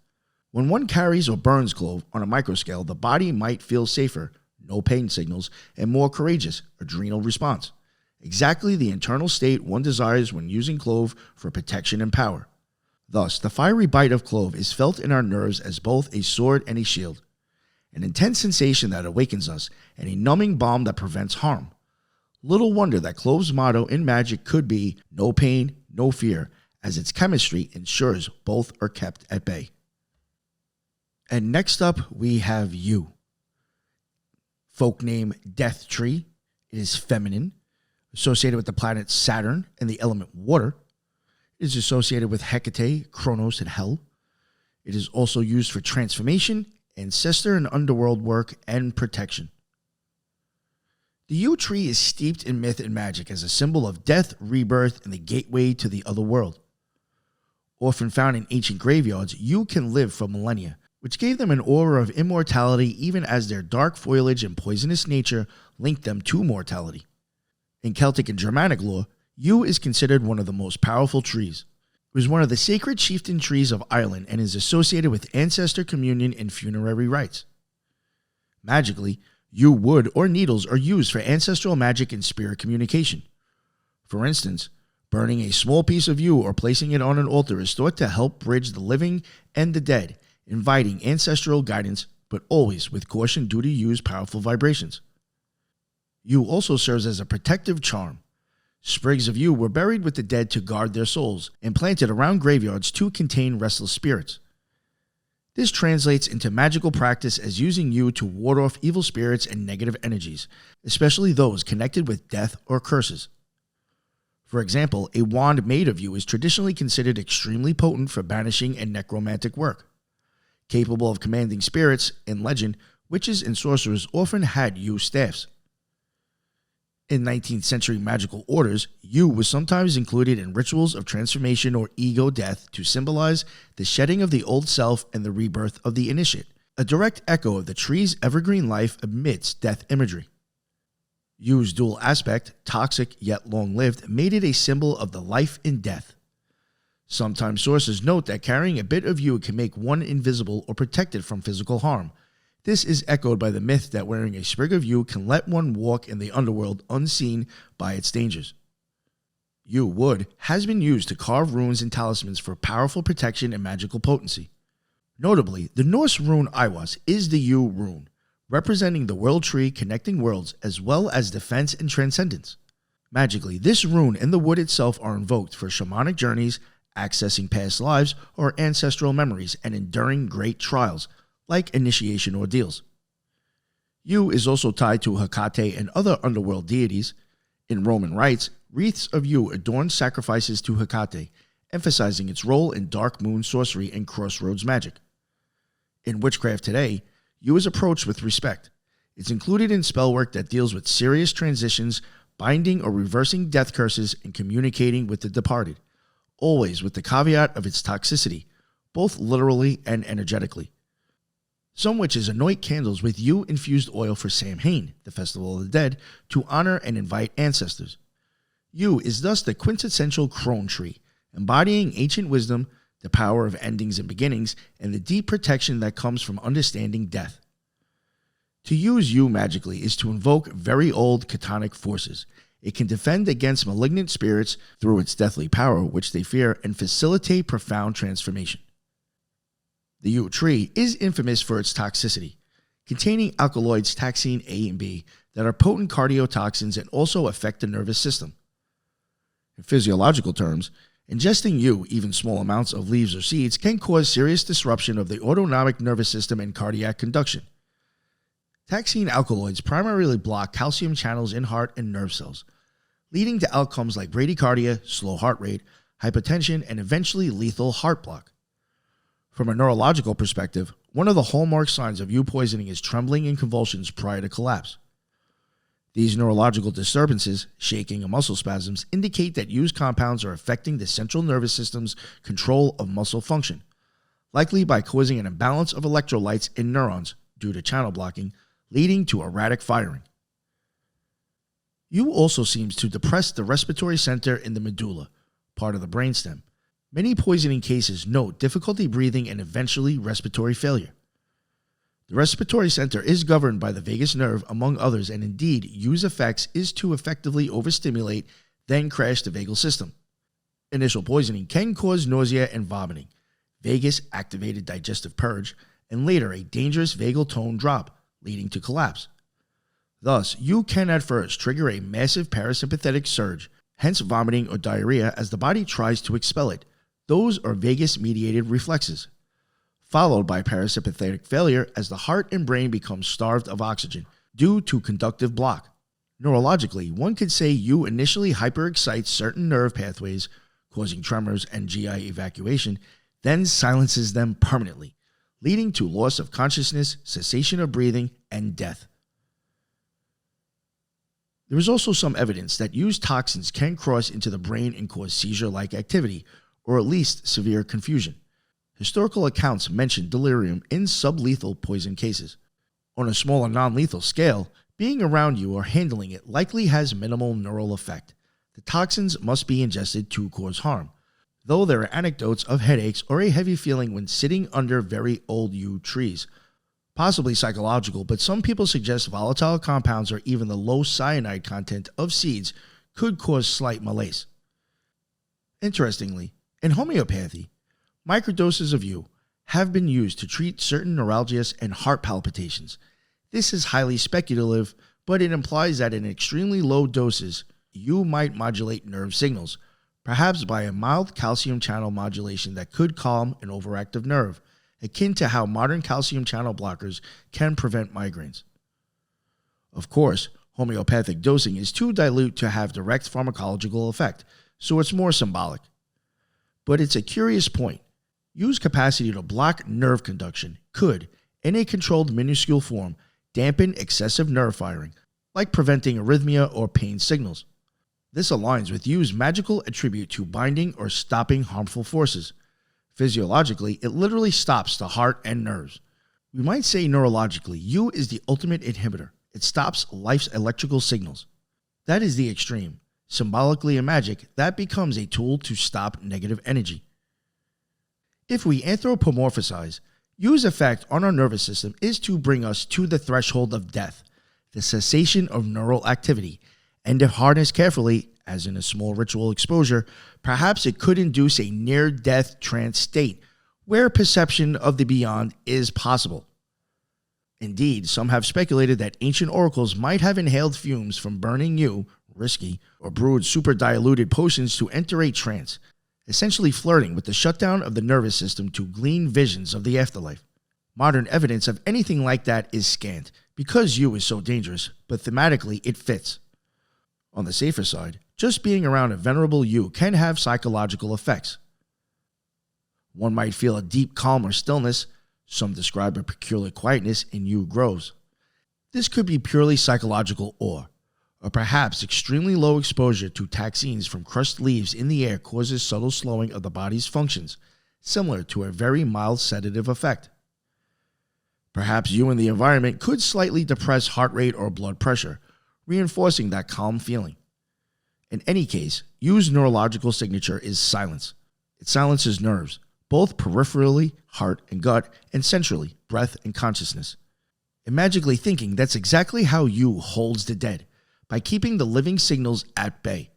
When one carries or burns clove on a microscale, the body might feel safer, no pain signals, and more courageous, adrenal response. Exactly the internal state one desires when using clove for protection and power. Thus, the fiery bite of clove is felt in our nerves as both a sword and a shield, an intense sensation that awakens us, and a numbing balm that prevents harm. Little wonder that clove's motto in magic could be no pain, no fear, as its chemistry ensures both are kept at bay. And next up, we have yew. Folk name Death Tree. It is feminine, associated with the planet Saturn and the element water. It is associated with Hecate, Kronos, and Hell. It is also used for transformation, ancestor and underworld work, and protection. The yew tree is steeped in myth and magic as a symbol of death, rebirth, and the gateway to the other world. Often found in ancient graveyards, yew can live for millennia, which gave them an aura of immortality even as their dark foliage and poisonous nature linked them to mortality. In Celtic and Germanic lore, yew is considered one of the most powerful trees. It was one of the sacred chieftain trees of Ireland and is associated with ancestor communion and funerary rites. Magically, yew wood or needles are used for ancestral magic and spirit communication. For instance, burning a small piece of yew or placing it on an altar is thought to help bridge the living and the dead, inviting ancestral guidance, but always with caution due to yew's powerful vibrations. Yew also serves as a protective charm. Sprigs of yew were buried with the dead to guard their souls and planted around graveyards to contain restless spirits. This translates into magical practice as using yew to ward off evil spirits and negative energies, especially those connected with death or curses. For example, a wand made of yew is traditionally considered extremely potent for banishing and necromantic work. Capable of commanding spirits, in legend, witches and sorcerers often had yew staffs. In 19th century magical orders, yew was sometimes included in rituals of transformation or ego death to symbolize the shedding of the old self and the rebirth of the initiate, a direct echo of the tree's evergreen life amidst death imagery. Yew's dual aspect, toxic yet long-lived, made it a symbol of the life and death. Sometimes sources note that carrying a bit of yew can make one invisible or protected from physical harm. This is echoed by the myth that wearing a sprig of yew can let one walk in the underworld unseen by its dangers. Yew wood has been used to carve runes and talismans for powerful protection and magical potency. Notably, the Norse rune Iwas is the yew rune, representing the world tree connecting worlds as well as defense and transcendence. Magically, this rune and the wood itself are invoked for shamanic journeys, accessing past lives or ancestral memories, and enduring great trials, like initiation ordeals. Yew is also tied to Hecate and other underworld deities. In Roman rites, wreaths of yew adorn sacrifices to Hecate, emphasizing its role in dark moon sorcery and crossroads magic. In witchcraft today, yew is approached with respect. It's included in spellwork that deals with serious transitions, binding or reversing death curses, and communicating with the departed, always with the caveat of its toxicity, both literally and energetically. Some witches anoint candles with yew-infused oil for Samhain, the Festival of the Dead, to honor and invite ancestors. Yew is thus the quintessential crone tree, embodying ancient wisdom, the power of endings and beginnings, and the deep protection that comes from understanding death. To use yew magically is to invoke very old chthonic forces. It can defend against malignant spirits through its deathly power, which they fear, and facilitate profound transformation. The yew tree is infamous for its toxicity, containing alkaloids taxine A and B that are potent cardiotoxins and also affect the nervous system. In physiological terms, ingesting yew, even small amounts of leaves or seeds, can cause serious disruption of the autonomic nervous system and cardiac conduction. Taxine alkaloids primarily block calcium channels in heart and nerve cells, leading to outcomes like bradycardia, slow heart rate, hypertension, and eventually lethal heart block. From a neurological perspective, one of the hallmark signs of yew poisoning is trembling and convulsions prior to collapse. These neurological disturbances, shaking and muscle spasms, indicate that yew's compounds are affecting the central nervous system's control of muscle function, likely by causing an imbalance of electrolytes in neurons due to channel blocking, leading to erratic firing. Yew also seems to depress the respiratory center in the medulla, part of the brainstem. Many poisoning cases note difficulty breathing and eventually respiratory failure. The respiratory center is governed by the vagus nerve, among others, and indeed, use effects is to effectively overstimulate, then crash the vagal system. Initial poisoning can cause nausea and vomiting, vagus-activated digestive purge, and later a dangerous vagal tone drop, leading to collapse. Thus, you can at first trigger a massive parasympathetic surge, hence vomiting or diarrhea as the body tries to expel it. Those are vagus-mediated reflexes, followed by parasympathetic failure as the heart and brain become starved of oxygen due to conductive block. Neurologically, one could say you initially hyperexcites certain nerve pathways, causing tremors and GI evacuation, then silences them permanently, leading to loss of consciousness, cessation of breathing, and death. There is also some evidence that used toxins can cross into the brain and cause seizure-like activity, or at least severe confusion. Historical accounts mention delirium in sublethal poison cases. On a smaller non-lethal scale, being around you or handling it likely has minimal neural effect. The toxins must be ingested to cause harm, though there are anecdotes of headaches or a heavy feeling when sitting under very old yew trees. Possibly psychological, but some people suggest volatile compounds or even the low cyanide content of seeds could cause slight malaise. Interestingly, in homeopathy, microdoses of yew have been used to treat certain neuralgias and heart palpitations. This is highly speculative, but it implies that in extremely low doses, yew might modulate nerve signals, perhaps by a mild calcium channel modulation that could calm an overactive nerve, akin to how modern calcium channel blockers can prevent migraines. Of course, homeopathic dosing is too dilute to have direct pharmacological effect, so it's more symbolic. But it's a curious point. Yew's capacity to block nerve conduction could, in a controlled minuscule form, dampen excessive nerve firing, like preventing arrhythmia or pain signals. This aligns with yew's magical attribute to binding or stopping harmful forces. Physiologically, it literally stops the heart and nerves. We might say neurologically, yew is the ultimate inhibitor. It stops life's electrical signals. That is the extreme. Symbolically in magic, that becomes a tool to stop negative energy. If we anthropomorphize, yew's effect on our nervous system is to bring us to the threshold of death, the cessation of neural activity, and if harnessed carefully, as in a small ritual exposure, perhaps it could induce a near-death trance state, where perception of the beyond is possible. Indeed, some have speculated that ancient oracles might have inhaled fumes from burning yew, risky, or brewed super-diluted potions to enter a trance, essentially flirting with the shutdown of the nervous system to glean visions of the afterlife. Modern evidence of anything like that is scant, because yew is so dangerous, but thematically it fits. On the safer side, just being around a venerable yew can have psychological effects. One might feel a deep calm or stillness. Some describe a peculiar quietness in yew groves. This could be purely psychological or perhaps extremely low exposure to toxins from crushed leaves in the air causes subtle slowing of the body's functions, similar to a very mild sedative effect. Perhaps yew in the environment could slightly depress heart rate or blood pressure, reinforcing that calm feeling. In any case, yew's neurological signature is silence. It silences nerves, both peripherally, heart and gut, and centrally, breath and consciousness. In magically thinking, that's exactly how yew holds the dead, by keeping the living signals at bay.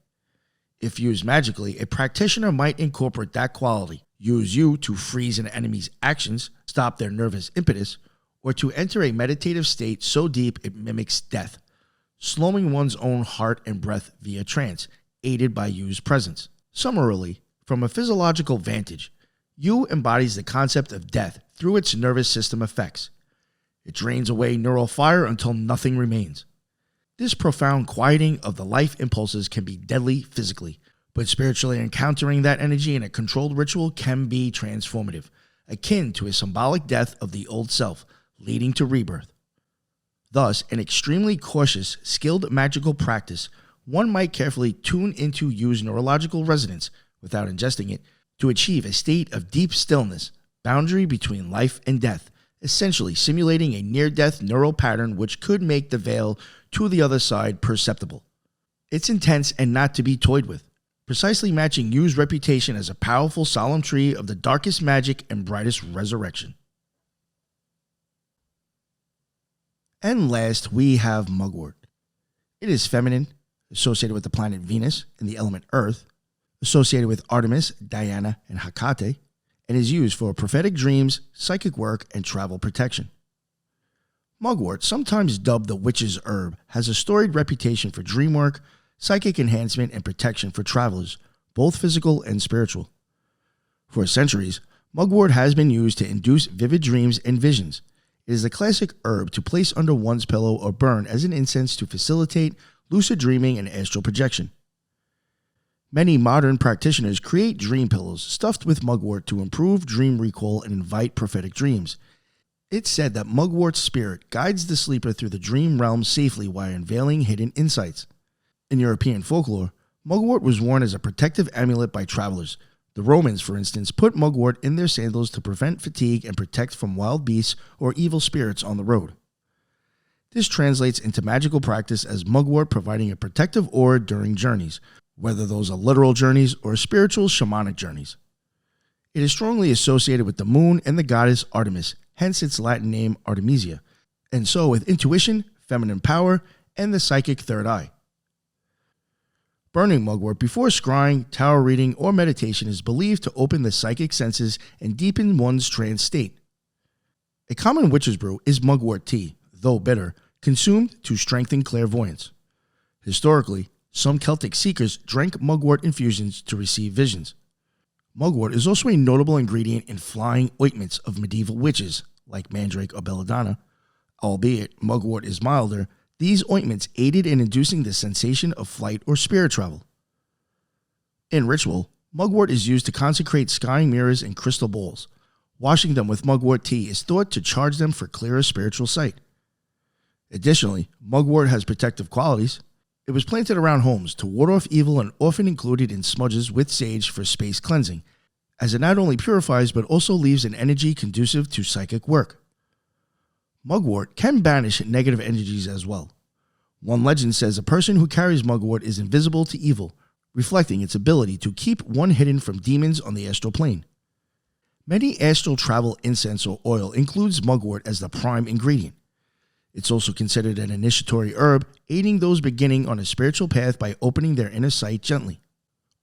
If used magically, a practitioner might incorporate that quality, use yew to freeze an enemy's actions, stop their nervous impetus, or to enter a meditative state so deep it mimics death, slowing one's own heart and breath via trance, aided by yew's presence. Summarily, from a physiological vantage, yew embodies the concept of death through its nervous system effects. It drains away neural fire until nothing remains. This profound quieting of the life impulses can be deadly physically, but spiritually encountering that energy in a controlled ritual can be transformative, akin to a symbolic death of the old self, leading to rebirth. Thus, in extremely cautious, skilled magical practice, one might carefully tune into yew's neurological resonance without ingesting it to achieve a state of deep stillness, boundary between life and death, essentially simulating a near-death neural pattern which could make the veil to the other side perceptible. It's intense and not to be toyed with. precisely matching Yu's reputation as a powerful solemn tree of the darkest magic and brightest resurrection. And last, we have Mugwort. It is feminine, associated with the planet Venus and the element Earth, associated with Artemis, Diana, and Hecate, and is used for prophetic dreams, psychic work, and travel protection. Mugwort, sometimes dubbed the witch's herb, has a storied reputation for dream work, psychic enhancement, and protection for travelers, both physical and spiritual. For centuries, Mugwort has been used to induce vivid dreams and visions. It is a classic herb to place under one's pillow or burn as an incense to facilitate lucid dreaming and astral projection. Many modern practitioners create dream pillows stuffed with mugwort to improve dream recall and invite prophetic dreams. It's said that mugwort's spirit guides the sleeper through the dream realm safely while unveiling hidden insights. In European folklore, mugwort was worn as a protective amulet by travelers. The Romans, for instance, put mugwort in their sandals to prevent fatigue and protect from wild beasts or evil spirits on the road. This translates into magical practice as mugwort providing a protective aura during journeys, whether those are literal journeys or spiritual shamanic journeys. It is strongly associated with the moon and the goddess Artemis, hence its Latin name Artemisia, and so with intuition, feminine power, and the psychic third eye. Burning mugwort before scrying, tarot reading, or meditation is believed to open the psychic senses and deepen one's trance state. A common witch's brew is mugwort tea, though bitter, consumed to strengthen clairvoyance. Historically, some Celtic seekers drank mugwort infusions to receive visions. Mugwort is also a notable ingredient in flying ointments of medieval witches, like mandrake or belladonna. Albeit mugwort is milder, these ointments aided in inducing the sensation of flight or spirit travel. In ritual, mugwort is used to consecrate scrying mirrors and crystal bowls. Washing them with mugwort tea is thought to charge them for clearer spiritual sight. Additionally, mugwort has protective qualities. It was planted around homes to ward off evil and often included in smudges with sage for space cleansing, as it not only purifies but also leaves an energy conducive to psychic work. Mugwort can banish negative energies as well. One legend says a person who carries mugwort is invisible to evil, reflecting its ability to keep one hidden from demons on the astral plane. Many astral travel incense or oil includes mugwort as the prime ingredient. It's also considered an initiatory herb, aiding those beginning on a spiritual path by opening their inner sight gently.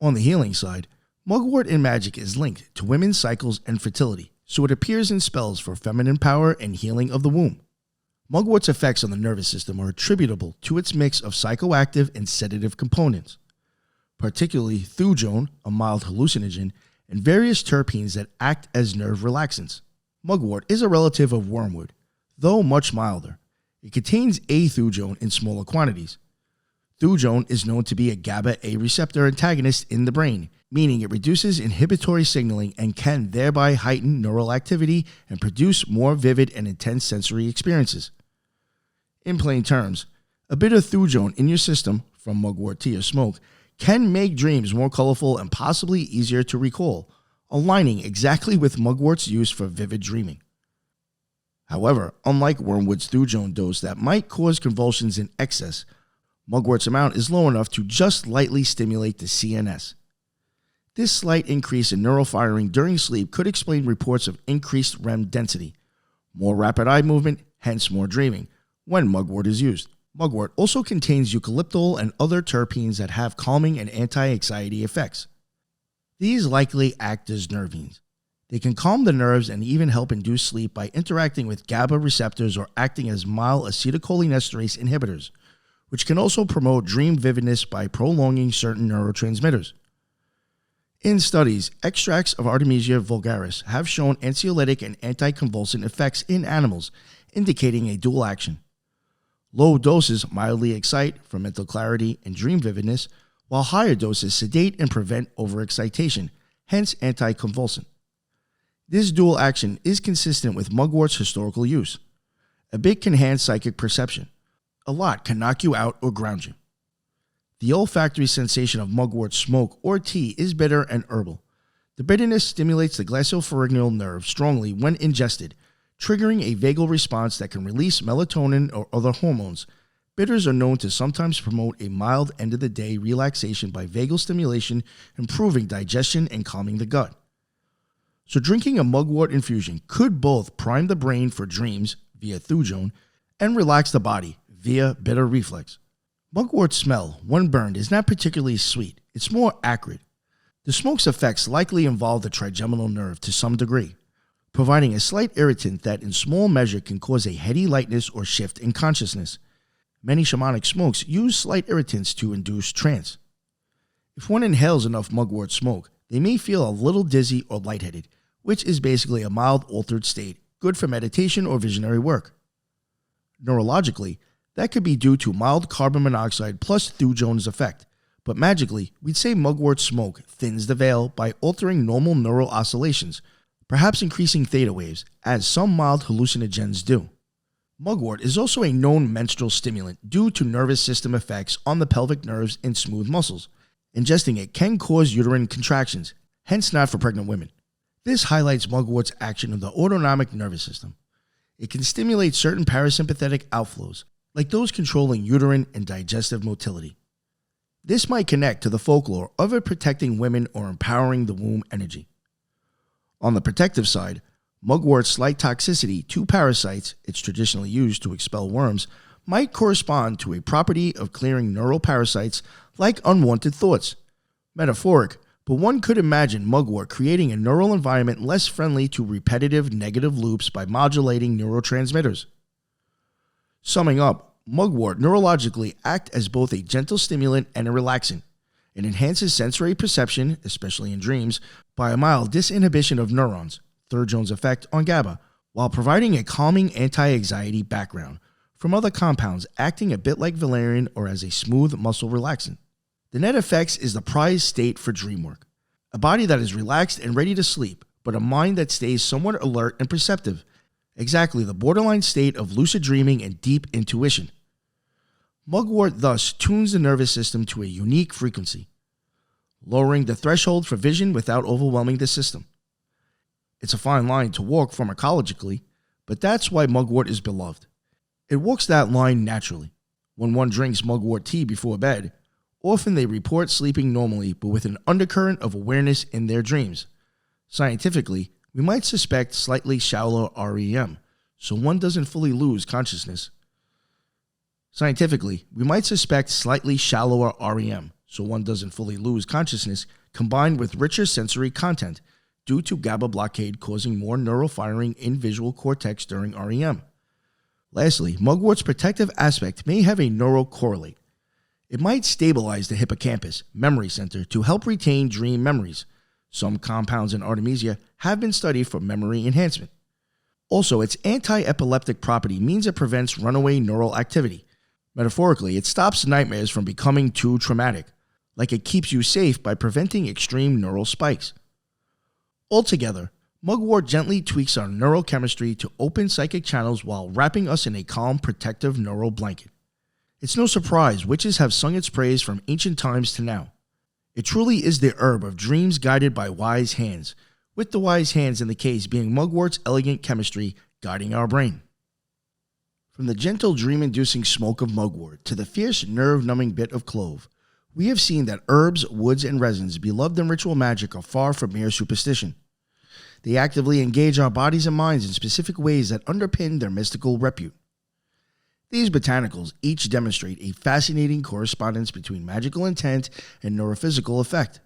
On the healing side, mugwort in magic is linked to women's cycles and fertility, so it appears in spells for feminine power and healing of the womb. Mugwort's effects on the nervous system are attributable to its mix of psychoactive and sedative components, particularly thujone, a mild hallucinogen, and various terpenes that act as nerve relaxants. Mugwort is a relative of wormwood, though much milder. It contains A-thujone in smaller quantities. Thujone is known to be a GABA-A receptor antagonist in the brain, meaning it reduces inhibitory signaling and can thereby heighten neural activity and produce more vivid and intense sensory experiences. In plain terms, a bit of thujone in your system, from mugwort tea or smoke, can make dreams more colorful and possibly easier to recall, aligning exactly with mugwort's use for vivid dreaming. However, unlike wormwood's thujone dose that might cause convulsions in excess, mugwort's amount is low enough to just lightly stimulate the CNS. This slight increase in neural firing during sleep could explain reports of increased REM density, more rapid eye movement, hence more dreaming, when mugwort is used. Mugwort also contains eucalyptol and other terpenes that have calming and anti-anxiety effects. These likely act as nervines. They can calm the nerves and even help induce sleep by interacting with GABA receptors or acting as mild acetylcholinesterase inhibitors, which can also promote dream vividness by prolonging certain neurotransmitters. In studies, extracts of Artemisia vulgaris have shown anxiolytic and anticonvulsant effects in animals, indicating a dual action. Low doses mildly excite for mental clarity and dream vividness, while higher doses sedate and prevent overexcitation, hence anticonvulsant. This dual action is consistent with mugwort's historical use. A bit can enhance psychic perception. A lot can knock you out or ground you. The olfactory sensation of mugwort smoke or tea is bitter and herbal. The bitterness stimulates the glossopharyngeal nerve strongly when ingested, triggering a vagal response that can release melatonin or other hormones. Bitters are known to sometimes promote a mild end-of-the-day relaxation by vagal stimulation, improving digestion and calming the gut. So drinking a mugwort infusion could both prime the brain for dreams via thujone and relax the body via bitter reflex. Mugwort smell, when burned, is not particularly sweet. It's more acrid. The smoke's effects likely involve the trigeminal nerve to some degree, providing a slight irritant that in small measure can cause a heady lightness or shift in consciousness. Many shamanic smokes use slight irritants to induce trance. If one inhales enough mugwort smoke, they may feel a little dizzy or lightheaded, which is basically a mild altered state, good for meditation or visionary work. Neurologically, that could be due to mild carbon monoxide plus thujone's effect, but magically, we'd say mugwort smoke thins the veil by altering normal neural oscillations, perhaps increasing theta waves, as some mild hallucinogens do. Mugwort is also a known menstrual stimulant due to nervous system effects on the pelvic nerves and smooth muscles. Ingesting it can cause uterine contractions, hence not for pregnant women. This highlights mugwort's action on the autonomic nervous system. It can stimulate certain parasympathetic outflows, like those controlling uterine and digestive motility. This might connect to the folklore of it protecting women or empowering the womb energy. On the protective side, mugwort's slight toxicity to parasites, it's traditionally used to expel worms, might correspond to a property of clearing neural parasites like unwanted thoughts. Metaphoric, but one could imagine mugwort creating a neural environment less friendly to repetitive negative loops by modulating neurotransmitters. Summing up, mugwort neurologically acts as both a gentle stimulant and a relaxant. It enhances sensory perception, especially in dreams, by a mild disinhibition of neurons, thujone's effect on GABA, while providing a calming anti-anxiety background from other compounds acting a bit like valerian or as a smooth muscle relaxant. The net effects is the prized state for dream work, a body that is relaxed and ready to sleep, but a mind that stays somewhat alert and perceptive, exactly the borderline state of lucid dreaming and deep intuition. Mugwort thus tunes the nervous system to a unique frequency, lowering the threshold for vision without overwhelming the system. It's a fine line to walk pharmacologically, but that's why mugwort is beloved. It walks that line naturally. When one drinks mugwort tea before bed, often they report sleeping normally but with an undercurrent of awareness in their dreams. Scientifically, we might suspect slightly shallower REM, so one doesn't fully lose consciousness. Combined with richer sensory content, due to GABA blockade causing more neural firing in visual cortex during REM. Lastly, mugwort's protective aspect may have a neural correlate. It might stabilize the hippocampus, memory center, to help retain dream memories. Some compounds in artemisia have been studied for memory enhancement. Also, its anti-epileptic property means it prevents runaway neural activity. Metaphorically, it stops nightmares from becoming too traumatic, like it keeps you safe by preventing extreme neural spikes. Altogether, mugwort gently tweaks our neurochemistry to open psychic channels while wrapping us in a calm, protective neural blanket. It's no surprise witches have sung its praise from ancient times to now. It truly is the herb of dreams guided by wise hands, with the wise hands in the case being mugwort's elegant chemistry guiding our brain. From the gentle dream-inducing smoke of mugwort to the fierce nerve-numbing bit of clove, we have seen that herbs, woods, and resins beloved in ritual magic are far from mere superstition. They actively engage our bodies and minds in specific ways that underpin their mystical repute. These botanicals each demonstrate a fascinating correspondence between magical intent and neurophysical effect.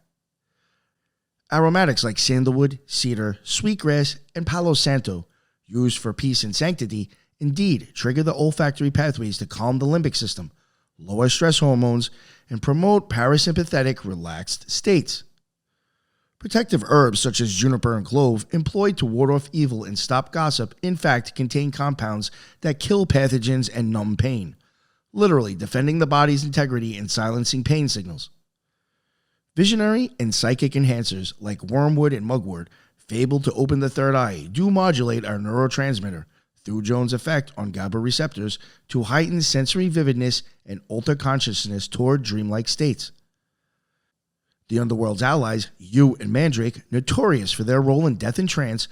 Aromatics like sandalwood, cedar, sweetgrass, and Palo santo, used for peace and sanctity, indeed trigger the olfactory pathways to calm the limbic system, lower stress hormones, and promote parasympathetic, relaxed states. Protective herbs such as juniper and clove, employed to ward off evil and stop gossip, in fact contain compounds that kill pathogens and numb pain, literally defending the body's integrity and silencing pain signals. Visionary and psychic enhancers like wormwood and mugwort, fabled to open the third eye, do modulate our neurotransmitter, thujone's effect on GABA receptors, to heighten sensory vividness and alter consciousness toward dreamlike states. The underworld's allies, yew and mandrake, notorious for their role in death and trance,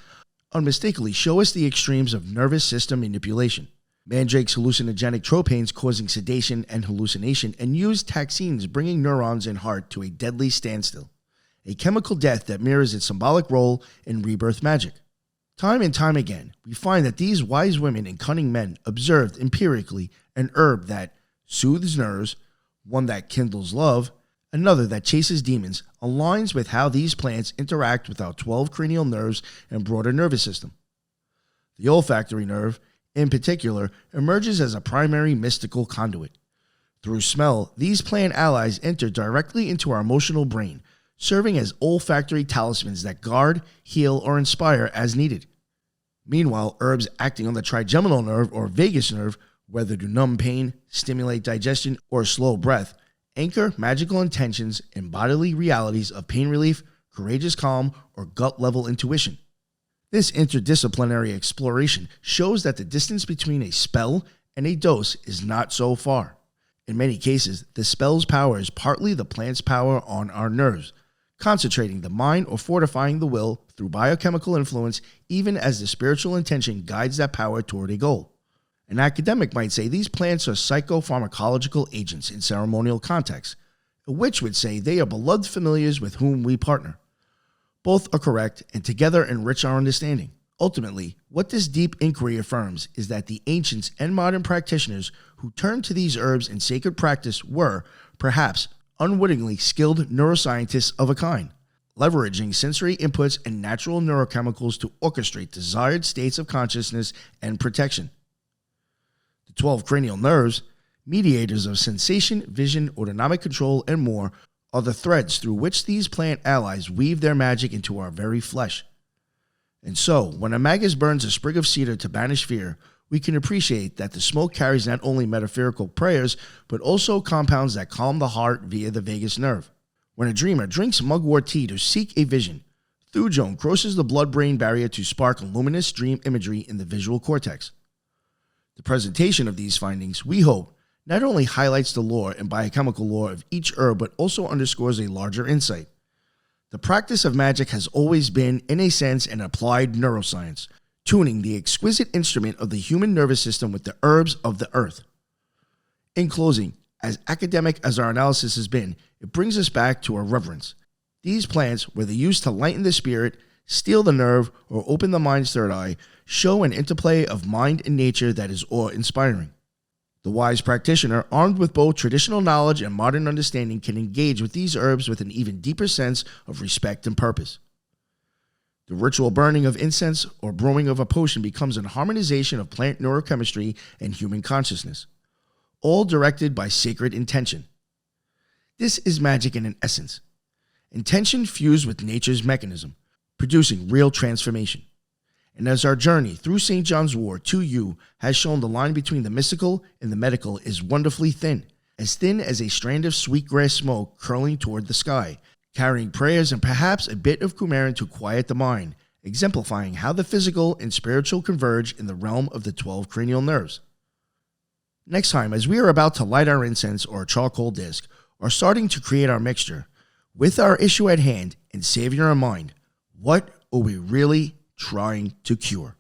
unmistakably show us the extremes of nervous system manipulation. Mandrake's hallucinogenic tropanes causing sedation and hallucination, and used taxines bringing neurons in heart to a deadly standstill, a chemical death that mirrors its symbolic role in rebirth magic. Time and time again, we find that these wise women and cunning men observed empirically an herb that soothes nerves, one that kindles love, another that chases demons, aligns with how these plants interact with our 12 cranial nerves and broader nervous system. The olfactory nerve, in particular, emerges as a primary mystical conduit. Through smell, these plant allies enter directly into our emotional brain, serving as olfactory talismans that guard, heal, or inspire as needed. Meanwhile, herbs acting on the trigeminal nerve or vagus nerve, whether to numb pain, stimulate digestion, or slow breath, anchor magical intentions and bodily realities of pain relief, courageous calm, or gut-level intuition. This interdisciplinary exploration shows that the distance between a spell and a dose is not so far. In many cases, the spell's power is partly the plant's power on our nerves, concentrating the mind or fortifying the will through biochemical influence, even as the spiritual intention guides that power toward a goal. An academic might say these plants are psychopharmacological agents in ceremonial contexts. A witch would say they are beloved familiars with whom we partner. Both are correct and together enrich our understanding. Ultimately, what this deep inquiry affirms is that the ancients and modern practitioners who turned to these herbs in sacred practice were, perhaps unwittingly, skilled neuroscientists of a kind, leveraging sensory inputs and natural neurochemicals to orchestrate desired states of consciousness and protection. The 12 cranial nerves, mediators of sensation, vision, autonomic control, and more, are the threads through which these plant allies weave their magic into our very flesh. And so, when a magus burns a sprig of cedar to banish fear, we can appreciate that the smoke carries not only metaphorical prayers, but also compounds that calm the heart via the vagus nerve. When a dreamer drinks mugwort tea to seek a vision, thujone crosses the blood-brain barrier to spark luminous dream imagery in the visual cortex. The presentation of these findings, we hope, not only highlights the lore and biochemical lore of each herb, but also underscores a larger insight. The practice of magic has always been, in a sense, an applied neuroscience, tuning the exquisite instrument of the human nervous system with the herbs of the earth. In closing, as academic as our analysis has been, it brings us back to our reverence. These plants, whether used to lighten the spirit, steal the nerve, or open the mind's third eye, show an interplay of mind and nature that is awe-inspiring. The wise practitioner, armed with both traditional knowledge and modern understanding, can engage with these herbs with an even deeper sense of respect and purpose. The ritual burning of incense or brewing of a potion becomes an harmonization of plant neurochemistry and human consciousness, all directed by sacred intention. This is magic in an essence. Intention fused with nature's mechanism, producing real transformation. And as our journey through St. John's Wort to you has shown, the line between the mystical and the medical is wonderfully thin as a strand of sweetgrass smoke curling toward the sky, carrying prayers and perhaps a bit of coumarin to quiet the mind, exemplifying how the physical and spiritual converge in the realm of the 12 cranial nerves. Next time, as we are about to light our incense or charcoal disc, or starting to create our mixture, with our issue at hand and Savior in mind, what are we really trying to cure?